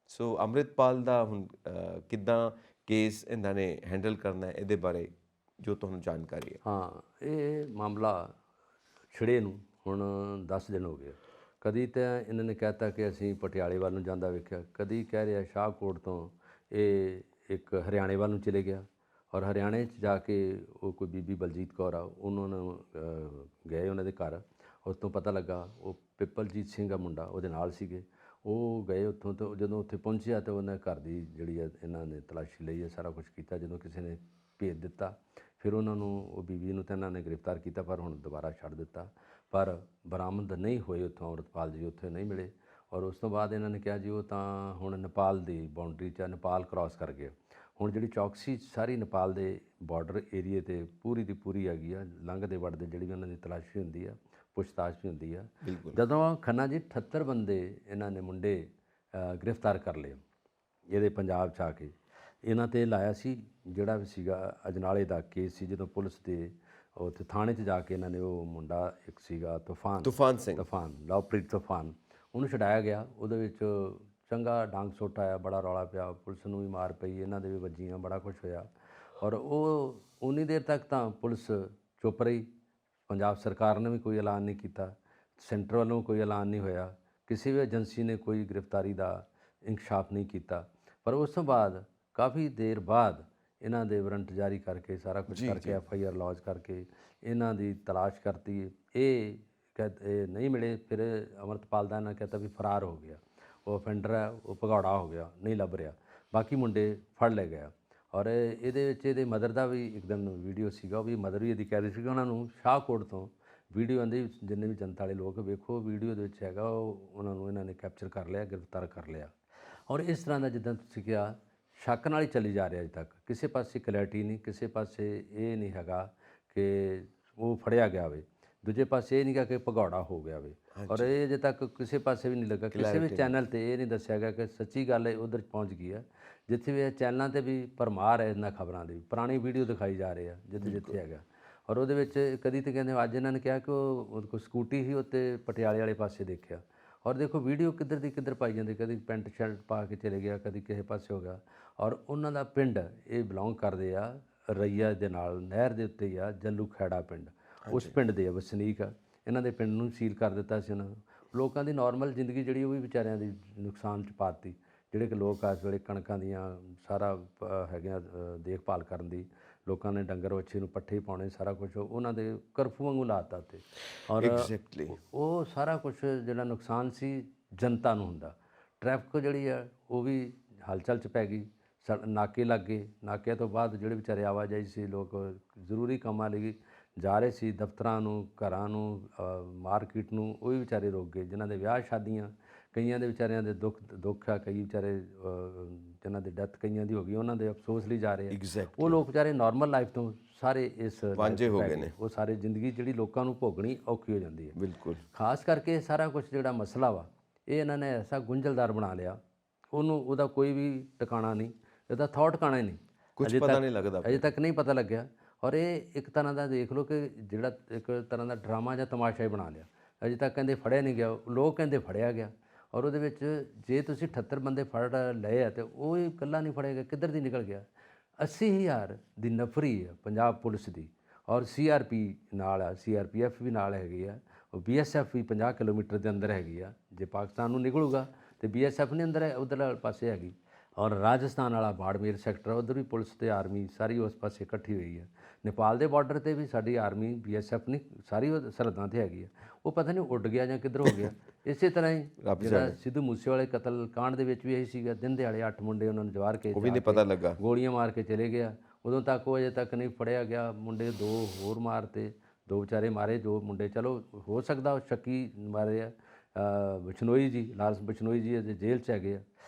ਸੋ ਅੰਮ੍ਰਿਤਪਾਲ ਦਾ ਹੁਣ ਕਿੱਦਾਂ ਕੇਸ ਇਹਨਾਂ ਨੇ ਹੈਂਡਲ ਕਰਨਾ ਹੈ, ਇਹਦੇ ਬਾਰੇ ਜੋ ਤੁਹਾਨੂੰ ਜਾਣਕਾਰੀ ਹੈ। ਹਾਂ, ਇਹ ਮਾਮਲਾ ਛਿੜੇ ਨੂੰ ਹੁਣ 10 ਦਿਨ ਹੋ ਗਏ। ਕਦੀ ਤਾਂ ਇਹਨਾਂ ਨੇ ਕਹਿਤਾ ਕਿ ਅਸੀਂ ਪਟਿਆਲੇ ਵੱਲ ਨੂੰ ਜਾਂਦਾ ਵੇਖਿਆ, ਕਦੀ ਕਹਿ ਰਿਹਾ ਸ਼ਾਹਕੋਟ ਤੋਂ ਇਹ ਇੱਕ ਹਰਿਆਣੇ ਵੱਲ ਨੂੰ ਚਲੇ ਗਿਆ, ਔਰ ਹਰਿਆਣੇ 'ਚ ਜਾ ਕੇ ਉਹ ਕੋਈ ਬੀਬੀ ਬਲਜੀਤ ਕੌਰ ਆ, ਉਹਨਾਂ ਨੂੰ ਗਏ ਉਹਨਾਂ ਦੇ ਘਰ। ਉਸ ਤੋਂ ਪਤਾ ਲੱਗਾ ਉਹ ਪਿੱਪਲਜੀਤ ਸਿੰਘ ਆ ਮੁੰਡਾ, ਉਹਦੇ ਨਾਲ ਸੀਗੇ। ਉਹ ਗਏ ਉੱਥੋਂ, ਤੋਂ ਜਦੋਂ ਉੱਥੇ ਪਹੁੰਚਿਆ ਤਾਂ ਉਹਨਾਂ ਘਰ ਦੀ ਜਿਹੜੀ ਹੈ ਇਹਨਾਂ ਨੇ ਤਲਾਸ਼ੀ ਲਈ ਹੈ, ਸਾਰਾ ਕੁਝ ਕੀਤਾ। ਜਦੋਂ ਕਿਸੇ ਨੇ ਭੇਜ ਦਿੱਤਾ, ਫਿਰ ਉਹਨਾਂ ਨੂੰ, ਉਹ ਬੀਬੀ ਨੂੰ ਤਾਂ ਇਹਨਾਂ ਨੇ ਗ੍ਰਿਫਤਾਰ ਕੀਤਾ, ਪਰ ਹੁਣ ਦੁਬਾਰਾ ਛੱਡ ਦਿੱਤਾ। ਪਰ ਬਰਾਮਦ ਨਹੀਂ ਹੋਏ ਉੱਥੋਂ, ਅੰਮ੍ਰਿਤਪਾਲ ਜੀ ਉੱਥੇ ਨਹੀਂ ਮਿਲੇ। ਔਰ ਉਸ ਤੋਂ ਬਾਅਦ ਇਹਨਾਂ ਨੇ ਕਿਹਾ ਜੀ ਉਹ ਤਾਂ ਹੁਣ ਨੇਪਾਲ ਦੀ ਬਾਉਂਡਰੀ 'ਚ, ਨੇਪਾਲ ਕ੍ਰਾਸ ਕਰ ਗਏ। ਹੁਣ ਜਿਹੜੀ ਚੌਕਸੀ ਸਾਰੀ ਨੇਪਾਲ ਦੇ ਬਾਰਡਰ ਏਰੀਏ 'ਤੇ ਪੂਰੀ ਦੀ ਪੂਰੀ ਹੈਗੀ ਆ, ਲੰਘਦੇ ਵੜਦੇ ਜਿਹੜੀ ਵੀ ਉਹਨਾਂ ਦੀ ਤਲਾਸ਼ੀ ਹੁੰਦੀ ਆ, ਪੁੱਛਤਾਛ ਵੀ ਹੁੰਦੀ ਆ। ਜਦੋਂ ਖੰਨਾ ਜੀ 78 ਬੰਦੇ ਇਹਨਾਂ ਨੇ ਮੁੰਡੇ ਗ੍ਰਿਫਤਾਰ ਕਰ ਲਏ ਇਹਦੇ ਪੰਜਾਬ 'ਚ ਆ ਕੇ। ਇਹਨਾਂ 'ਤੇ ਲਾਇਆ ਸੀ ਜਿਹੜਾ ਵੀ ਸੀਗਾ ਅਜਨਾਲੇ ਦਾ ਕੇਸ ਸੀ, ਜਦੋਂ ਪੁਲਿਸ ਦੇ ਉੱਥੇ ਥਾਣੇ 'ਚ ਜਾ ਕੇ ਇਹਨਾਂ ਨੇ ਉਹ ਮੁੰਡਾ ਇੱਕ ਸੀਗਾ ਤੂਫਾਨ ਸਿੰਘ, ਲਵਪ੍ਰੀਤ ਤੂਫਾਨ, ਉਹਨੂੰ ਛਡਾਇਆ ਗਿਆ। ਉਹਦੇ ਵਿੱਚ ਚੰਗਾ ਡਾਂਗ ਸੋਟ ਆਇਆ, ਬੜਾ ਰੌਲਾ ਪਿਆ, ਪੁਲਿਸ ਨੂੰ ਵੀ ਮਾਰ ਪਈ, ਇਹਨਾਂ ਦੇ ਵੀ ਵੱਜੀਆਂ, ਬੜਾ ਕੁਛ ਹੋਇਆ। ਔਰ ਉਹ ਉਨੀ ਦੇਰ ਤੱਕ ਤਾਂ ਪੁਲਿਸ ਚੁੱਪ ਰਹੀ, ਪੰਜਾਬ ਸਰਕਾਰ ਨੇ ਵੀ ਕੋਈ ਐਲਾਨ ਨਹੀਂ ਕੀਤਾ, ਸੈਂਟਰ ਵੱਲੋਂ ਕੋਈ ਐਲਾਨ ਨਹੀਂ ਹੋਇਆ, ਕਿਸੇ ਵੀ ਏਜੰਸੀ ਨੇ ਕੋਈ ਗ੍ਰਿਫਤਾਰੀ ਦਾ ਇੰਕਸ਼ਾਫ ਨਹੀਂ ਕੀਤਾ। ਪਰ ਉਸ ਤੋਂ ਬਾਅਦ ਕਾਫੀ ਦੇਰ ਬਾਅਦ ਇਹਨਾਂ ਦੇ ਵਾਰੰਟ ਜਾਰੀ ਕਰਕੇ, ਸਾਰਾ ਕੁਝ ਕਰਕੇ, FIR ਲੌਜ ਕਰਕੇ ਇਹਨਾਂ ਦੀ ਤਲਾਸ਼ ਕਰਤੀ। ਇਹ ਨਹੀਂ ਮਿਲੇ, ਫਿਰ ਅੰਮ੍ਰਿਤਪਾਲ ਦਾ ਇਹਨਾਂ ਕਹਿਤਾ ਵੀ ਫਰਾਰ ਹੋ ਗਿਆ, ਉਹ ਅਫੈਂਡਰ ਹੈ, ਉਹ ਭਗੌੜਾ ਹੋ ਗਿਆ, ਨਹੀਂ ਲੱਭ ਰਿਹਾ। ਬਾਕੀ ਮੁੰਡੇ ਫੜ ਲਏ ਗਏ। ਔਰ ਇਹਦੇ ਵਿੱਚ ਇਹਦੇ ਮਦਰ ਦਾ ਵੀ ਇੱਕਦਮ ਵੀਡੀਓ ਸੀਗਾ, ਉਹ ਵੀ ਮਦਰ ਵੀ ਇਹਦੀ ਕਹਿ ਰਹੀ ਸੀ ਕਿ ਉਹਨਾਂ ਨੂੰ ਸ਼ਾਹਕੋਟ ਤੋਂ ਵੀਡੀਓ ਆਉਂਦੀ, ਜਿੰਨੇ ਵੀ ਜਨਤਾ ਵਾਲੇ ਲੋਕ ਵੇਖੋ ਵੀਡੀਓ ਦੇ ਵਿੱਚ ਹੈਗਾ, ਉਹ ਉਹਨਾਂ ਨੂੰ ਇਹਨਾਂ ਨੇ ਕੈਪਚਰ ਕਰ ਲਿਆ, ਗ੍ਰਿਫਤਾਰ ਕਰ ਲਿਆ। ਔਰ ਇਸ ਤਰ੍ਹਾਂ ਦਾ ਜਿੱਦਾਂ ਤੁਸੀਂ ਕਿਹਾ, ਸ਼ੱਕ ਨਾਲ ਹੀ ਚੱਲੀ ਜਾ ਰਿਹਾ ਅਜੇ ਤੱਕ, ਕਿਸੇ ਪਾਸੇ ਕਲੈਰਿਟੀ ਨਹੀਂ, ਕਿਸੇ ਪਾਸੇ ਇਹ ਨਹੀਂ ਹੈਗਾ ਕਿ ਉਹ ਫੜਿਆ ਗਿਆ ਹੋਵੇ, ਦੂਜੇ ਪਾਸੇ ਇਹ ਨਹੀਂ ਗਾ ਕਿ ਭਗੌੜਾ ਹੋ ਗਿਆ ਹੋਵੇ। ਔਰ ਇਹ ਅਜੇ ਤੱਕ ਕਿਸੇ ਪਾਸੇ ਵੀ ਨਹੀਂ ਲੱਗਾ, ਕਿਸੇ ਵੀ ਚੈਨਲ 'ਤੇ ਇਹ ਨਹੀਂ ਦੱਸਿਆ ਗਿਆ ਕਿ ਸੱਚੀ ਗੱਲ ਹੈ ਉਧਰ ਪਹੁੰਚ ਗਈ ਹੈ। ਜਿੱਥੇ ਵੀ ਇਹ ਚੈਨਲਾਂ 'ਤੇ ਵੀ ਭਰਮਾਰ ਹੈ ਇਹਨਾਂ ਖਬਰਾਂ ਦੀ, ਪੁਰਾਣੀ ਵੀਡੀਓ ਦਿਖਾਈ ਜਾ ਰਹੇ ਆ ਜਿੱਥੇ ਜਿੱਥੇ ਹੈਗਾ। ਔਰ ਉਹਦੇ ਵਿੱਚ ਕਦੀ ਤਾਂ ਕਹਿੰਦੇ, ਅੱਜ ਇਹਨਾਂ ਨੇ ਕਿਹਾ ਕਿ ਉਹ ਕੋਈ ਸਕੂਟੀ ਸੀ ਉੱਤੇ ਪਟਿਆਲੇ ਵਾਲੇ ਪਾਸੇ ਦੇਖਿਆ। ਔਰ ਦੇਖੋ ਵੀਡੀਓ ਕਿੱਧਰ ਦੀ ਕਿੱਧਰ ਪਾਈ ਜਾਂਦੀ, ਕਦੀ ਪੈਂਟ ਸ਼ਰਟ ਪਾ ਕੇ ਚਲੇ ਗਿਆ, ਕਦੀ ਕਿਸੇ ਪਾਸੇ ਹੋ ਗਿਆ। ਔਰ ਉਹਨਾਂ ਦਾ ਪਿੰਡ ਇਹ ਬਿਲੋਂਗ ਕਰਦੇ ਆ ਰਈਆ ਦੇ ਨਾਲ, ਨਹਿਰ ਦੇ ਉੱਤੇ ਹੀ ਆ, ਜੱਲੂ ਖੈੜਾ ਪਿੰਡ, ਉਸ ਪਿੰਡ ਦੇ ਆ ਵਸਨੀਕ ਆ। ਇਹਨਾਂ ਦੇ ਪਿੰਡ ਨੂੰ ਸੀਲ ਕਰ ਦਿੱਤਾ ਸੀ ਉਹਨਾਂ ਨੂੰ। ਲੋਕਾਂ ਦੀ ਨਾਰਮਲ ਜ਼ਿੰਦਗੀ ਜਿਹੜੀ ਉਹ ਵੀ ਵਿਚਾਰਿਆਂ ਦੀ ਨੁਕਸਾਨ 'ਚ ਪਾਤੀ। ਜਿਹੜੇ ਕਿ ਲੋਕ ਇਸ ਵੇਲੇ ਕਣਕਾਂ ਦੀਆਂ ਸਾਰਾ ਹੈਗੀਆਂ ਦੇਖਭਾਲ ਕਰਨ ਦੀ, ਲੋਕਾਂ ਨੇ ਡੰਗਰ ਵੱਛੇ ਨੂੰ ਪੱਠੇ ਪਾਉਣੇ, ਸਾਰਾ ਕੁਝ ਉਹਨਾਂ ਦੇ ਕਰਫਿਊ ਵਾਂਗੂ ਲਾਤਾ ਤੇ। ਔਰ ਉਹ ਸਾਰਾ ਕੁਝ ਜਿਹੜਾ ਨੁਕਸਾਨ ਸੀ ਜਨਤਾ ਨੂੰ ਹੁੰਦਾ। ਟ੍ਰੈਫਿਕ ਜਿਹੜੀ ਆ ਉਹ ਵੀ ਹਲਚਲ 'ਚ ਪੈ ਗਈ, ਨਾਕੇ ਲੱਗ ਗਏ। ਨਾਕਿਆਂ ਤੋਂ ਬਾਅਦ ਜਿਹੜੇ ਵਿਚਾਰੇ ਆਵਾਜਾਈ ਸੀ, ਲੋਕ ਜ਼ਰੂਰੀ ਕੰਮਾਂ ਲਈ ਜਾ ਰਹੇ ਸੀ, ਦਫ਼ਤਰਾਂ ਨੂੰ, ਘਰਾਂ ਨੂੰ, ਮਾਰਕੀਟ ਨੂੰ, ਉਹ ਵੀ ਵਿਚਾਰੇ ਰੁਕ ਗਏ। ਜਿਨ੍ਹਾਂ ਦੇ ਵਿਆਹ ਸ਼ਾਦੀਆਂ, ਕਈਆਂ ਦੇ ਵਿਚਾਰਿਆਂ ਦੇ ਦੁੱਖ ਆ, ਕਈ ਵਿਚਾਰੇ ਜਿਨ੍ਹਾਂ ਦੀ ਡੈਥ ਕਈਆਂ ਦੀ ਹੋ ਗਈ, ਉਹਨਾਂ ਦੇ ਅਫਸੋਸ ਲਈ ਜਾ ਰਹੇ ਆ। ਉਹ ਲੋਕ ਵਿਚਾਰੇ ਨਾਰਮਲ ਲਾਈਫ ਤੋਂ ਸਾਰੇ ਇਸ ਵਾਂਝੇ ਹੋ ਗਏ ਨੇ। ਉਹ ਸਾਰੇ ਜ਼ਿੰਦਗੀ ਜਿਹੜੀ ਲੋਕਾਂ ਨੂੰ ਭੋਗਣੀ ਔਖੀ ਹੋ ਜਾਂਦੀ ਹੈ। ਬਿਲਕੁਲ। ਖਾਸ ਕਰਕੇ ਸਾਰਾ ਕੁਝ ਜਿਹੜਾ ਮਸਲਾ ਵਾ, ਇਹ ਇਹਨਾਂ ਨੇ ਐਸਾ ਗੁੰਝਲਦਾਰ ਬਣਾ ਲਿਆ, ਉਹਦਾ ਕੋਈ ਵੀ ਟਿਕਾਣਾ ਨਹੀਂ, ਇਹਦਾ ਥੌਟ ਟਿਕਾਣਾ ਹੀ ਨਹੀਂ, ਕੁਝ ਪਤਾ ਨਹੀਂ ਲੱਗਦਾ, ਅਜੇ ਤੱਕ ਨਹੀਂ ਪਤਾ ਲੱਗਿਆ। ਔਰ ਇਹ ਇੱਕ ਤਰ੍ਹਾਂ ਦਾ ਦੇਖ ਲਓ ਕਿ ਜਿਹੜਾ ਇੱਕ ਤਰ੍ਹਾਂ ਦਾ ਡਰਾਮਾ ਜਾਂ ਤਮਾਸ਼ਾ ਹੀ ਬਣਾ ਲਿਆ। ਅਜੇ ਤੱਕ ਕਹਿੰਦੇ ਫੜਿਆ ਨਹੀਂ ਗਿਆ, ਲੋਕ ਕਹਿੰਦੇ ਫੜਿਆ ਗਿਆ। ਔਰ ਉਹਦੇ ਵਿੱਚ ਜੇ ਤੁਸੀਂ 78 ਬੰਦੇ ਫੜ ਲਏ ਆ, ਅਤੇ ਉਹ ਇਕੱਲਾ ਨਹੀਂ ਫੜਿਆ ਗਿਆ, ਕਿੱਧਰ ਦੀ ਨਿਕਲ ਗਿਆ। 80,000 ਦੀ ਨਫਰੀ ਆ ਪੰਜਾਬ ਪੁਲਿਸ ਦੀ, ਔਰ CRP ਨਾਲ ਆ, CRPF ਵੀ ਨਾਲ ਹੈਗੀ ਆ, ਉਹ BSF ਵੀ 50 ਕਿਲੋਮੀਟਰ ਦੇ ਅੰਦਰ ਹੈਗੀ ਆ। ਜੇ ਪਾਕਿਸਤਾਨ ਨੂੰ ਨਿਕਲੂਗਾ ਤਾਂ BSF ਨਹੀਂ ਅੰਦਰ ਹੈ, ਉੱਧਰ ਪਾਸੇ ਹੈਗੀ। ਔਰ ਰਾਜਸਥਾਨ ਵਾਲਾ ਬਾੜਮੇਰ ਸੈਕਟਰ ਉਧਰ ਵੀ ਪੁਲਿਸ ਤੇ ਆਰਮੀ ਸਾਰੀ ਉਸ ਪਾਸੇ ਇਕੱਠੀ ਹੋਈ ਹੈ। ਨੇਪਾਲ ਦੇ ਬਾਰਡਰ ਤੇ ਵੀ ਸਾਡੀ ਆਰਮੀ BSF ਨਹੀਂ ਸਾਰੀ ਉਹ ਸਰਹੱਦਾਂ ਤੇ ਹੈਗੀ ਆ। ਉਹ ਪਤਾ ਨਹੀਂ ਉੱਡ ਗਿਆ ਜਾਂ ਕਿੱਧਰ ਹੋ ਗਿਆ। ਇਸੇ ਤਰ੍ਹਾਂ ਹੀ ਜਿਹੜਾ ਸਿੱਧੂ ਮੂਸੇਵਾਲੇ ਕਤਲ ਕਾਂਡ ਦੇ ਵਿੱਚ ਵੀ ਇਹੀ ਸੀਗਾ, ਦਿਨ ਦਿਹਾੜੇ 8 ਮੁੰਡੇ ਉਹਨਾਂ ਨੂੰ ਜਵਾਰ ਕੇ ਉਹ ਵੀ ਨਹੀਂ ਪਤਾ ਲੱਗਾ, ਗੋਲੀਆਂ ਮਾਰ ਕੇ ਚਲੇ ਗਿਆ। ਉਦੋਂ ਤੱਕ ਉਹ ਅਜੇ ਤੱਕ ਨਹੀਂ ਫੜਿਆ ਗਿਆ। ਮੁੰਡੇ 2 ਹੋਰ ਮਾਰਤੇ, 2 ਵਿਚਾਰੇ ਮਾਰੇ, 2 ਮੁੰਡੇ ਚਲੋ ਹੋ ਸਕਦਾ ਉਹ ਸ਼ੱਕੀ ਮਾਰੇ ਆ। ਬਿਸ਼ਨੋਈ ਜੀ, ਲਾਰੈਂਸ ਬਿਸ਼ਨੋਈ ਜੀ ਅਜੇ ਜੇਲ੍ਹ 'ਚ ਹੈਗੇ ਆ।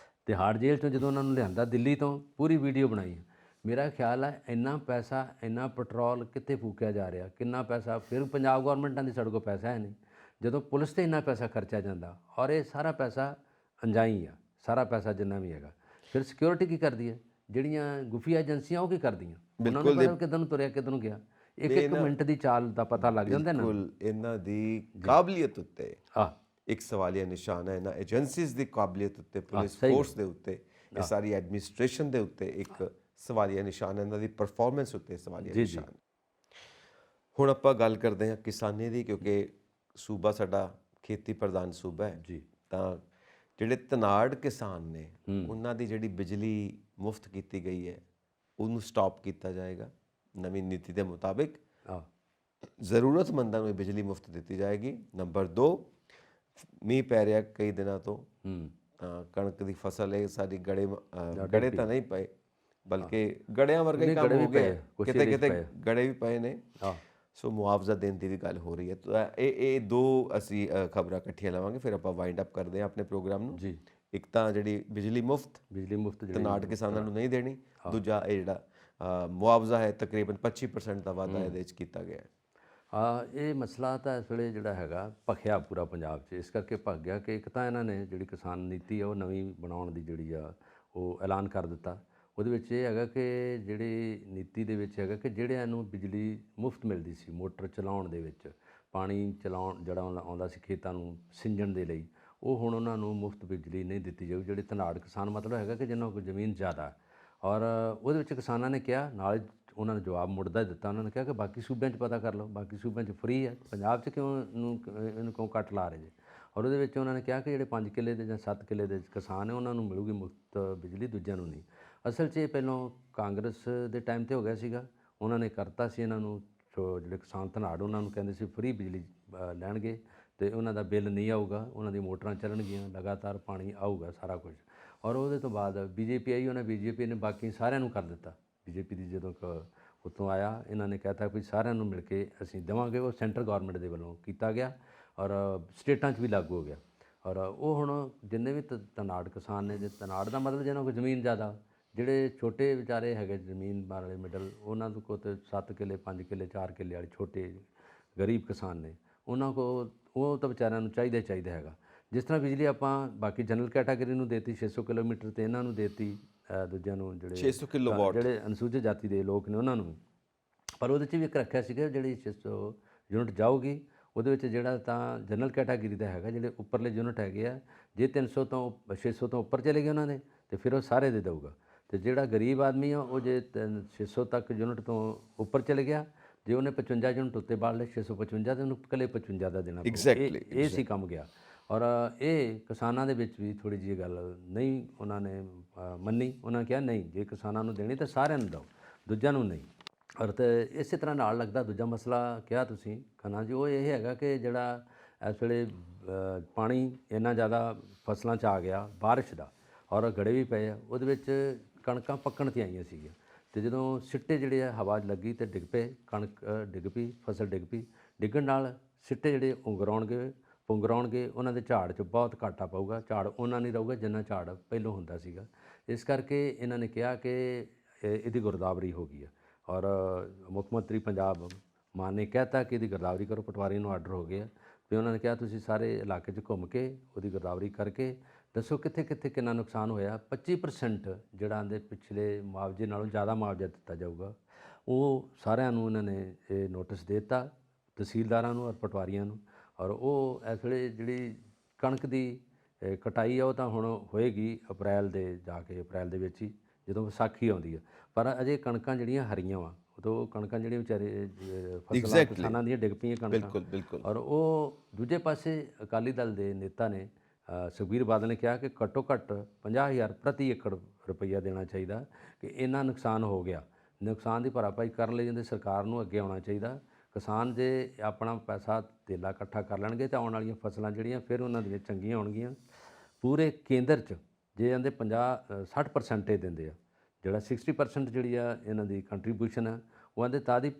ਤਿਹਾੜ ਜੇਲ੍ਹ 'ਚੋਂ ਜਦੋਂ ਉਹਨਾਂ ਨੂੰ ਲਿਆਂਦਾ ਦਿੱਲੀ ਤੋਂ, ਪੂਰੀ ਵੀਡੀਓ ਬਣਾਈ ਹੈ। ਮੇਰਾ ਖਿਆਲ ਹੈ ਇੰਨਾ ਪੈਸਾ, ਇੰਨਾ ਪੈਟਰੋਲ ਕਿੱਥੇ ਫੂਕਿਆ ਜਾ ਰਿਹਾ, ਕਿੰਨਾ ਪੈਸਾ। ਫਿਰ ਪੰਜਾਬ ਗੌਰਮੈਂਟਾਂ ਦੀ ਸਾਡੇ ਕੋਲ ਪੈਸਾ ਹੈ ਨਹੀਂ, ਜਦੋਂ ਪੁਲਿਸ 'ਤੇ ਇੰਨਾ ਪੈਸਾ ਖਰਚਿਆ ਜਾਂਦਾ। ਔਰ ਇਹ ਸਾਰਾ ਪੈਸਾ ਅੰਜਾਈ ਆ, ਸਾਰਾ ਪੈਸਾ ਜਿੰਨਾ ਵੀ ਹੈਗਾ। ਫਿਰ ਸਿਕਿਉਰਿਟੀ ਕੀ ਕਰਦੀ ਹੈ, ਜਿਹੜੀਆਂ ਗੁਫੀਆ ਏਜੰਸੀਆਂ ਉਹ ਕੀ ਕਰਦੀਆਂ, ਉਹਨਾਂ ਨੂੰ ਪਤਾ ਕਿੱਧਰ ਨੂੰ ਤੁਰਿਆ ਕਿੱਧਰ ਨੂੰ ਗਿਆ। ਇੱਕ ਮਿੰਟ ਦੀ ਚਾਲ ਦਾ ਪਤਾ ਲੱਗ ਜਾਂਦਾ ਨਾ। ਬਿਲਕੁਲ ਇਹਨਾਂ ਦੀ ਕਾਬਲੀਅਤ ਉੱਤੇ ਇੱਕ ਸਵਾਲੀਆ ਨਿਸ਼ਾਨ ਹੈ, ਇਹਨਾਂ ਏਜੰਸੀਜ਼ ਦੀ ਕਾਬਲੀਅਤ ਉੱਤੇ, ਪੁਲਿਸ ਫੋਰਸ ਦੇ ਉੱਤੇ, ਇਹ ਸਾਰੀ ਐਡਮਿਨਿਸਟ੍ਰੇਸ਼ਨ ਦੇ ਉੱਤੇ ਇੱਕ ਸਵਾਲੀਆ ਨਿਸ਼ਾਨ ਹੈ, ਇਹਨਾਂ ਦੀ ਪਰਫਾਰਮੈਂਸ ਉੱਤੇ ਸਵਾਲੀਆ ਨਿਸ਼ਾਨ। ਹੁਣ ਆਪਾਂ ਗੱਲ ਕਰਦੇ ਹਾਂ ਕਿਸਾਨੀ ਦੀ, ਕਿਉਂਕਿ ਸੂਬਾ ਸਾਡਾ ਖੇਤੀ ਪ੍ਰਧਾਨ ਸੂਬਾ ਹੈ ਜੀ। ਤਾਂ ਜਿਹੜੇ ਧਨਾੜ ਕਿਸਾਨ ਨੇ ਉਹਨਾਂ ਦੀ ਜਿਹੜੀ ਬਿਜਲੀ ਮੁਫਤ ਕੀਤੀ ਗਈ ਹੈ ਉਹਨੂੰ ਸਟਾਪ ਕੀਤਾ ਜਾਏਗਾ। ਨਵੀਂ ਨੀਤੀ ਦੇ ਮੁਤਾਬਿਕ ਜ਼ਰੂਰਤਮੰਦਾਂ ਨੂੰ ਬਿਜਲੀ ਮੁਫਤ ਦਿੱਤੀ ਜਾਏਗੀ। ਨੰਬਰ 2, ਮੀਂਹ ਪੈ ਰਿਹਾ ਕਈ ਦਿਨਾਂ ਤੋਂ, ਤਾਂ ਕਣਕ ਦੀ ਫਸਲ ਹੈ ਸਾਡੀ, ਗੜੇ ਤਾਂ ਨਹੀਂ ਪਏ, ਬਲਕਿ ਗੜਿਆਂ ਵਰਗਾ ਹੀ ਕੰਮ ਹੋ ਗਿਆ, ਕਿਤੇ ਕਿਤੇ ਗੜੇ ਵੀ ਪਏ ਨੇ। ਸੋ ਮੁਆਵਜ਼ਾ ਦੇਣ ਦੀ ਵੀ ਗੱਲ ਹੋ ਰਹੀ ਹੈ। ਤਾਂ ਇਹ 2 ਅਸੀਂ ਖਬਰਾਂ ਇਕੱਠੀਆਂ ਲਵਾਂਗੇ, ਫਿਰ ਆਪਾਂ ਵਾਈਂਡ ਅਪ ਕਰਦੇ ਹਾਂ ਆਪਣੇ ਪ੍ਰੋਗਰਾਮ ਨੂੰ ਜੀ। ਇੱਕ ਤਾਂ ਜਿਹੜੀ ਬਿਜਲੀ ਮੁਫਤ ਧਨਾੜ ਕਿਸਾਨਾਂ ਨੂੰ ਨਹੀਂ ਦੇਣੀ, ਦੂਜਾ ਇਹ ਜਿਹੜਾ ਮੁਆਵਜ਼ਾ ਹੈ ਤਕਰੀਬਨ 25% ਦਾ ਵਾਧਾ ਇਹਦੇ 'ਚ ਕੀਤਾ ਗਿਆ ਹੈ। ਇਹ ਮਸਲਾ ਤਾਂ ਇਸ ਵੇਲੇ ਜਿਹੜਾ ਹੈਗਾ ਭਖਿਆ ਪੂਰਾ ਪੰਜਾਬ 'ਚ, ਇਸ ਕਰਕੇ ਭਖ ਗਿਆ ਕਿ ਇੱਕ ਤਾਂ ਇਹਨਾਂ ਨੇ ਜਿਹੜੀ ਕਿਸਾਨ ਨੀਤੀ ਆ ਉਹ ਨਵੀਂ ਬਣਾਉਣ ਦੀ ਜਿਹੜੀ ਆ ਉਹ ਐਲਾਨ ਕਰ ਦਿੱਤਾ। ਉਹਦੇ ਵਿੱਚ ਇਹ ਹੈਗਾ ਕਿ ਜਿਹੜੀ ਨੀਤੀ ਦੇ ਵਿੱਚ ਹੈਗਾ ਕਿ ਜਿਹੜਿਆਂ ਨੂੰ ਬਿਜਲੀ ਮੁਫਤ ਮਿਲਦੀ ਸੀ ਮੋਟਰ ਚਲਾਉਣ ਦੇ ਵਿੱਚ, ਪਾਣੀ ਚਲਾਉਣ ਜਿਹੜਾ ਆਉਂਦਾ ਸੀ ਖੇਤਾਂ ਨੂੰ ਸਿੰਜਣ ਦੇ ਲਈ, ਉਹ ਹੁਣ ਉਹਨਾਂ ਨੂੰ ਮੁਫਤ ਬਿਜਲੀ ਨਹੀਂ ਦਿੱਤੀ ਜਾਊ। ਜਿਹੜੇ ਧਨਾੜ ਕਿਸਾਨ ਮਤਲਬ ਹੈਗਾ ਕਿ ਜਿਹਨਾਂ ਕੋਲ ਜ਼ਮੀਨ ਜ਼ਿਆਦਾ, ਔਰ ਉਹਦੇ ਵਿੱਚ ਕਿਸਾਨਾਂ ਨੇ ਕਿਹਾ, ਨਾਲ ਉਹਨਾਂ ਨੇ ਜਵਾਬ ਮੁੜਦਾ ਦਿੱਤਾ। ਉਹਨਾਂ ਨੇ ਕਿਹਾ ਕਿ ਬਾਕੀ ਸੂਬਿਆਂ 'ਚ ਪਤਾ ਕਰ ਲਓ, ਬਾਕੀ ਸੂਬਿਆਂ 'ਚ ਫਰੀ ਹੈ, ਪੰਜਾਬ 'ਚ ਇਹਨੂੰ ਕਿਉਂ ਕੱਟ ਲਾ ਰਹੇ ਜੇ। ਔਰ ਉਹਦੇ ਵਿੱਚ ਉਹਨਾਂ ਨੇ ਕਿਹਾ ਕਿ ਜਿਹੜੇ 5 ਕਿੱਲੇ ਦੇ ਜਾਂ 7 ਕਿੱਲੇ ਦੇ ਕਿਸਾਨ ਹੈ ਉਹਨਾਂ ਨੂੰ ਮਿਲੂਗੀ ਮੁਫਤ ਬਿਜਲੀ, ਦੂਜਿਆਂ ਨੂੰ ਨਹੀਂ। ਅਸਲ 'ਚ ਇਹ ਪਹਿਲਾਂ ਕਾਂਗਰਸ ਦੇ ਟਾਈਮ 'ਤੇ ਹੋ ਗਿਆ ਸੀਗਾ, ਉਹਨਾਂ ਨੇ ਕਰਤਾ ਸੀ ਇਹਨਾਂ ਨੂੰ, ਜਿਹੜੇ ਕਿਸਾਨ ਧਨਾੜ ਉਹਨਾਂ ਨੂੰ ਕਹਿੰਦੇ ਸੀ ਫਰੀ ਬਿਜਲੀ ਲੈਣਗੇ ਅਤੇ ਉਹਨਾਂ ਦਾ ਬਿੱਲ ਨਹੀਂ ਆਊਗਾ, ਉਹਨਾਂ ਦੀ ਮੋਟਰਾਂ ਚੱਲਣਗੀਆਂ, ਲਗਾਤਾਰ ਪਾਣੀ ਆਊਗਾ, ਸਾਰਾ ਕੁਝ। ਔਰ ਉਹਦੇ ਤੋਂ ਬਾਅਦ BJP ਆਈ, ਉਹਨਾਂ BJP ਨੇ ਬਾਕੀ ਸਾਰਿਆਂ ਨੂੰ ਕਰ ਦਿੱਤਾ। BJP ਦੀ ਜਦੋਂ ਉੱਤੋਂ ਆਇਆ, ਇਹਨਾਂ ਨੇ ਕਹਿਤਾ ਵੀ ਸਾਰਿਆਂ ਨੂੰ ਮਿਲ ਕੇ ਅਸੀਂ ਦੇਵਾਂਗੇ। ਉਹ ਸੈਂਟਰ ਗੌਰਮੈਂਟ ਦੇ ਵੱਲੋਂ ਕੀਤਾ ਗਿਆ ਔਰ ਸਟੇਟਾਂ 'ਚ ਵੀ ਲਾਗੂ ਹੋ ਗਿਆ। ਔਰ ਉਹ ਹੁਣ ਜਿੰਨੇ ਵੀ ਧਨਾੜ ਕਿਸਾਨ ਨੇ, ਜੇ ਧਨਾੜ ਦਾ ਮਤਲਬ ਜਿਹਨਾਂ ਕੋਲ ਜ਼ਮੀਨ ਜ਼ਿਆਦਾ, ਜਿਹੜੇ ਛੋਟੇ ਵਿਚਾਰੇ ਹੈਗੇ ਜ਼ਮੀਨ ਵਾਲੇ ਮਿਡਲ, ਉਹਨਾਂ ਕੋਲ ਤਾਂ 7 ਕਿੱਲੇ 5 ਕਿੱਲੇ 4 ਕਿੱਲੇ ਵਾਲੇ ਛੋਟੇ ਗਰੀਬ ਕਿਸਾਨ ਨੇ, ਉਹਨਾਂ ਕੋਲ ਉਹ ਤਾਂ ਵਿਚਾਰਿਆਂ ਨੂੰ ਚਾਹੀਦਾ ਹੈਗਾ। ਜਿਸ ਤਰ੍ਹਾਂ ਬਿਜਲੀ ਆਪਾਂ ਬਾਕੀ ਜਨਰਲ ਕੈਟਾਗਰੀ ਨੂੰ ਦੇਤੀ 600 ਕਿਲੋਮੀਟਰ, ਤੇ ਇਹਨਾਂ ਨੂੰ ਦੇਤੀ ਦੂਜਿਆਂ ਨੂੰ ਜਿਹੜੇ 600 ਕਿਲੋਵਾਟ, ਜਿਹੜੇ ਅਨੁਸੂਚਿਤ ਜਾਤੀ ਦੇ ਲੋਕ ਨੇ ਉਹਨਾਂ ਨੂੰ। ਪਰ ਉਹਦੇ 'ਚ ਵੀ ਇੱਕ ਰੱਖਿਆ ਸੀਗਾ ਜਿਹੜੀ 600 ਯੂਨਿਟ ਜਾਊਗੀ, ਉਹਦੇ ਵਿੱਚ ਜਿਹੜਾ ਤਾਂ ਜਨਰਲ ਕੈਟਾਗਰੀ ਦਾ ਹੈਗਾ, ਜਿਹੜੇ ਉੱਪਰਲੇ ਯੂਨਿਟ ਹੈਗੇ ਆ, ਜੇ 300 ਤੋਂ 600 ਤੋਂ ਉੱਪਰ ਚਲੇ ਗਏ ਉਹਨਾਂ ਦੇ, ਤੇ ਫਿਰ ਉਹ ਸਾਰੇ ਦੇ ਦੇਊਗਾ। ਅਤੇ ਜਿਹੜਾ ਗਰੀਬ ਆਦਮੀ ਆ ਉਹ ਜੇ 600 ਤੱਕ ਯੂਨਿਟ ਤੋਂ ਉੱਪਰ ਚਲੇ ਗਿਆ, ਜੇ ਉਹਨੇ 55 ਯੂਨਿਟ ਉੱਤੇ ਬਾੜ ਲਏ 655 ਤੇ ਉਹਨੂੰ ਇਕੱਲੇ 55 ਦਾ ਦੇਣਾ ਪਊ। ਇਹ ਸੀ ਕੰਮ ਗਿਆ। ਔਰ ਇਹ ਕਿਸਾਨਾਂ ਦੇ ਵਿੱਚ ਵੀ ਥੋੜ੍ਹੀ ਜਿਹੀ ਗੱਲ ਨਹੀਂ ਉਹਨਾਂ ਨੇ ਮੰਨੀ। ਉਹਨਾਂ ਨੇ ਕਿਹਾ ਨਹੀਂ, ਜੇ ਕਿਸਾਨਾਂ ਨੂੰ ਦੇਣੀ ਤਾਂ ਸਾਰਿਆਂ ਨੂੰ ਦਿਓ, ਦੂਜਿਆਂ ਨੂੰ ਨਹੀਂ। ਔਰ ਤੇ ਇਸੇ ਤਰ੍ਹਾਂ ਨਾਲ ਲੱਗਦਾ ਦੂਜਾ ਮਸਲਾ ਕਿਹਾ ਤੁਸੀਂ ਖੰਨਾ ਜੀ, ਉਹ ਇਹ ਹੈਗਾ ਕਿ ਜਿਹੜਾ ਇਸ ਵੇਲੇ ਪਾਣੀ ਇੰਨਾ ਜ਼ਿਆਦਾ ਫਸਲਾਂ 'ਚ ਆ ਗਿਆ ਬਾਰਿਸ਼ ਦਾ, ਔਰ ਗੜੇ ਵੀ ਪਏ ਆ, ਉਹਦੇ ਵਿੱਚ ਕਣਕਾਂ ਪੱਕਣ 'ਤੇ ਆਈਆਂ ਸੀਗੀਆਂ, ਅਤੇ ਜਦੋਂ ਸਿੱਟੇ ਜਿਹੜੇ ਆ ਹਵਾ 'ਚ ਲੱਗੀ ਅਤੇ ਡਿੱਗ ਪਏ, ਕਣਕ ਡਿੱਗ ਪਈ, ਫਸਲ ਡਿੱਗ ਪਈ। ਡਿੱਗਣ ਨਾਲ ਸਿੱਟੇ ਜਿਹੜੇ ਪੁੰਗਰਾਉਣਗੇ, ਉਹਨਾਂ ਦੇ ਝਾੜ 'ਚ ਬਹੁਤ ਘਾਟਾ ਪਊਗਾ, ਝਾੜ ਉਹਨਾਂ ਨਹੀਂ ਰਹੂਗਾ ਜਿੰਨਾ ਝਾੜ ਪਹਿਲੋਂ ਹੁੰਦਾ ਸੀਗਾ। ਇਸ ਕਰਕੇ ਇਹਨਾਂ ਨੇ ਕਿਹਾ ਕਿ ਇਹਦੀ ਗਿਰਦਾਵਰੀ ਹੋ ਗਈ ਹੈ, ਔਰ ਮੁੱਖ ਮੰਤਰੀ ਪੰਜਾਬ ਮਾਨ ਨੇ ਕਹਿਤਾ ਕਿ ਇਹਦੀ ਗਿਰਦਾਵਰੀ ਕਰੋ। ਪਟਵਾਰੀ ਨੂੰ ਆਰਡਰ ਹੋ ਗਿਆ ਵੀ ਉਹਨਾਂ ਨੇ ਕਿਹਾ ਤੁਸੀਂ ਸਾਰੇ ਇਲਾਕੇ 'ਚ ਘੁੰਮ ਕੇ ਉਹਦੀ ਗਿਰਦਾਵਰੀ ਕਰਕੇ ਦੱਸੋ ਕਿੱਥੇ ਕਿੱਥੇ ਕਿੰਨਾ ਨੁਕਸਾਨ ਹੋਇਆ। 25% ਜਿਹੜਾ ਆਂਦੇ ਪਿਛਲੇ ਮੁਆਵਜ਼ੇ ਨਾਲੋਂ ਜ਼ਿਆਦਾ ਮੁਆਵਜ਼ਾ ਦਿੱਤਾ ਜਾਊਗਾ। ਉਹ ਸਾਰਿਆਂ ਨੂੰ ਇਹਨਾਂ ਨੇ ਇਹ ਨੋਟਿਸ ਦੇ ਦਿੱਤਾ, ਤਹਿਸੀਲਦਾਰਾਂ ਨੂੰ ਔਰ ਪਟਵਾਰੀਆਂ ਨੂੰ। ਔਰ ਉਹ ਇਸ ਵੇਲੇ ਜਿਹੜੀ ਕਣਕ ਦੀ ਕਟਾਈ ਆ ਉਹ ਤਾਂ ਹੁਣ ਹੋਏਗੀ ਅਪ੍ਰੈਲ ਦੇ ਵਿੱਚ ਹੀ, ਜਦੋਂ ਵਿਸਾਖੀ ਆਉਂਦੀ ਹੈ। ਪਰ ਅਜੇ ਕਣਕਾਂ ਜਿਹੜੀਆਂ ਹਰੀਆਂ ਵਾ, ਉਦੋਂ ਕਣਕਾਂ ਜਿਹੜੀਆਂ ਵਿਚਾਰੇ ਫਸਲਾਂ ਕਿਸਾਨਾਂ ਦੀਆਂ ਡਿੱਗ ਪਈਆਂ ਕਣਕਾਂ। ਔਰ ਉਹ ਦੂਜੇ ਪਾਸੇ ਅਕਾਲੀ ਦਲ ਦੇ ਨੇਤਾ ਨੇ ਸੁਖਬੀਰ ਬਾਦਲ ਨੇ ਕਿਹਾ ਕਿ ਘੱਟੋ ਘੱਟ 50,000 ਪ੍ਰਤੀ ਏਕੜ ਰੁਪਈਆ ਦੇਣਾ ਚਾਹੀਦਾ ਕਿ ਇੰਨਾ ਨੁਕਸਾਨ ਹੋ ਗਿਆ। ਨੁਕਸਾਨ ਦੀ ਭਰਪਾਈ ਕਰਨ ਲਈ ਜਾਂਦੇ ਸਰਕਾਰ ਨੂੰ ਅੱਗੇ ਆਉਣਾ ਚਾਹੀਦਾ। ਕਿਸਾਨ ਜੇ ਆਪਣਾ ਪੈਸਾ ਧੇਲਾ ਇਕੱਠਾ ਕਰ ਲੈਣਗੇ ਤਾਂ ਆਉਣ ਵਾਲੀਆਂ ਫਸਲਾਂ ਜਿਹੜੀਆਂ ਫਿਰ ਉਹਨਾਂ ਦੀਆਂ ਚੰਗੀਆਂ ਹੋਣਗੀਆਂ। ਪੂਰੇ ਕੇਂਦਰ 'ਚ ਜੇ ਜਾਂਦੇ 60% ਦਿੰਦੇ ਆ, ਜਿਹੜਾ 60% ਜਿਹੜੀ ਆ ਇਹਨਾਂ ਦੀ ਕੰਟਰੀਬਿਊਸ਼ਨ ਆ ਉਹ ਆਂਦੇ ਤਾਂ ਦੀ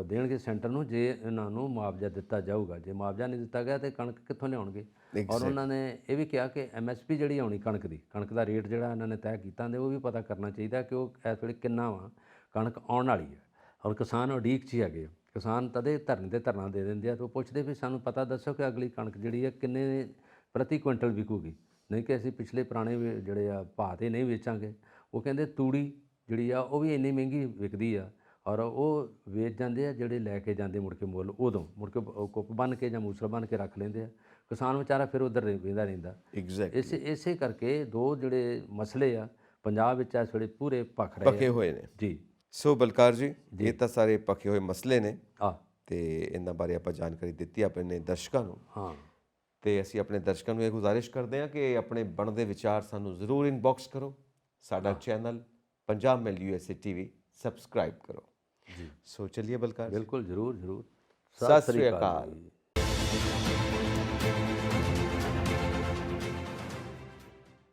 ਦੇਣਗੇ ਸੈਂਟਰ ਨੂੰ ਜੇ ਇਹਨਾਂ ਨੂੰ ਮੁਆਵਜ਼ਾ ਦਿੱਤਾ ਜਾਊਗਾ। ਜੇ ਮੁਆਵਜ਼ਾ ਨਹੀਂ ਦਿੱਤਾ ਗਿਆ ਤਾਂ ਕਣਕ ਕਿੱਥੋਂ ਲਿਆਉਣਗੇ। ਔਰ ਉਹਨਾਂ ਨੇ ਇਹ ਵੀ ਕਿਹਾ ਕਿ MSP ਜਿਹੜੀ ਆਉਣੀ ਕਣਕ ਦਾ ਰੇਟ ਜਿਹੜਾ ਇਹਨਾਂ ਨੇ ਤੈਅ ਕੀਤਾ ਹੁੰਦੇ ਉਹ ਵੀ ਪਤਾ ਕਰਨਾ ਚਾਹੀਦਾ ਕਿ ਉਹ ਇਸ ਵੇਲੇ ਕਿੰਨਾ ਵਾ ਕਣਕ ਆਉਣ ਵਾਲੀ ਹੈ। ਔਰ ਕਿਸਾਨ ਉਡੀਕ 'ਚ ਹੀ ਹੈਗੇ ਆ। ਕਿਸਾਨ ਤਦੇ ਧਰਨੇ 'ਤੇ ਧਰਨਾ ਦੇ ਦਿੰਦੇ ਆ ਤਾਂ ਉਹ ਪੁੱਛਦੇ ਵੀ ਸਾਨੂੰ ਪਤਾ ਦੱਸੋ ਕਿ ਅਗਲੀ ਕਣਕ ਜਿਹੜੀ ਆ ਕਿੰਨੇ ਪ੍ਰਤੀ ਕੁਇੰਟਲ ਵਿਕੂਗੀ, ਨਹੀਂ ਕਿ ਅਸੀਂ ਪਿਛਲੇ ਪੁਰਾਣੇ ਜਿਹੜੇ ਆ ਭਾਅ 'ਤੇ ਨਹੀਂ ਵੇਚਾਂਗੇ। ਉਹ ਕਹਿੰਦੇ ਤੂੜੀ ਜਿਹੜੀ ਆ ਉਹ ਵੀ ਇੰਨੀ ਮਹਿੰਗੀ ਵਿਕਦੀ ਆ ਔਰ ਉਹ ਵੇਚ ਜਾਂਦੇ ਆ ਜਿਹੜੇ ਲੈ ਕੇ ਜਾਂਦੇ ਮੁੜ ਕੇ ਮੁੱਲ ਉਦੋਂ ਮੁੜ ਕੇ ਕੁੱਪ ਬੰਨ੍ਹ ਕੇ ਜਾਂ ਮੂਸਲ ਬੰਨ੍ਹ ਕੇ ਰੱਖ ਲੈਂਦੇ ਆ। ਕਿਸਾਨ ਵਿਚਾਰਾ ਫਿਰ ਉੱਧਰ ਵੇਂਦਾ ਰਹਿੰਦਾ। ਇਸੇ ਕਰਕੇ ਦੋ ਜਿਹੜੇ ਮਸਲੇ ਆ ਪੰਜਾਬ ਵਿੱਚ ਇਸ ਵੇਲੇ ਪੂਰੇ ਪੱਕੇ ਹੋਏ ਨੇ ਜੀ। ਸੋ ਬਲਕਾਰ ਜੀ, ਇਹ ਤਾਂ ਸਾਰੇ ਪੱਕੇ ਹੋਏ ਮਸਲੇ ਨੇ ਆ ਤੇ ਇਹਨਾਂ ਬਾਰੇ ਆਪਾਂ ਜਾਣਕਾਰੀ ਦਿੱਤੀ ਆਪਣੇ ਦਰਸ਼ਕਾਂ ਨੂੰ। ਹਾਂ, ਤੇ ਅਸੀਂ ਆਪਣੇ ਦਰਸ਼ਕਾਂ ਨੂੰ ਇਹ ਗੁਜ਼ਾਰਿਸ਼ ਕਰਦੇ ਹਾਂ ਕਿ ਆਪਣੇ ਬਣਦੇ ਵਿਚਾਰ ਸਾਨੂੰ ਜ਼ਰੂਰ ਇਨਬਾਕਸ ਕਰੋ। ਸਾਡਾ ਚੈਨਲ ਪੰਜਾਬ ਮੈਲ USA TV ਸਬਸਕ੍ਰਾਈਬ ਕਰੋ ਜੀ। ਸੋ ਚਲਿਏ ਬਲਕਾਰ, ਬਿਲਕੁਲ ਜ਼ਰੂਰ ਸਤਿ ਸ੍ਰੀ ਅਕਾਲ।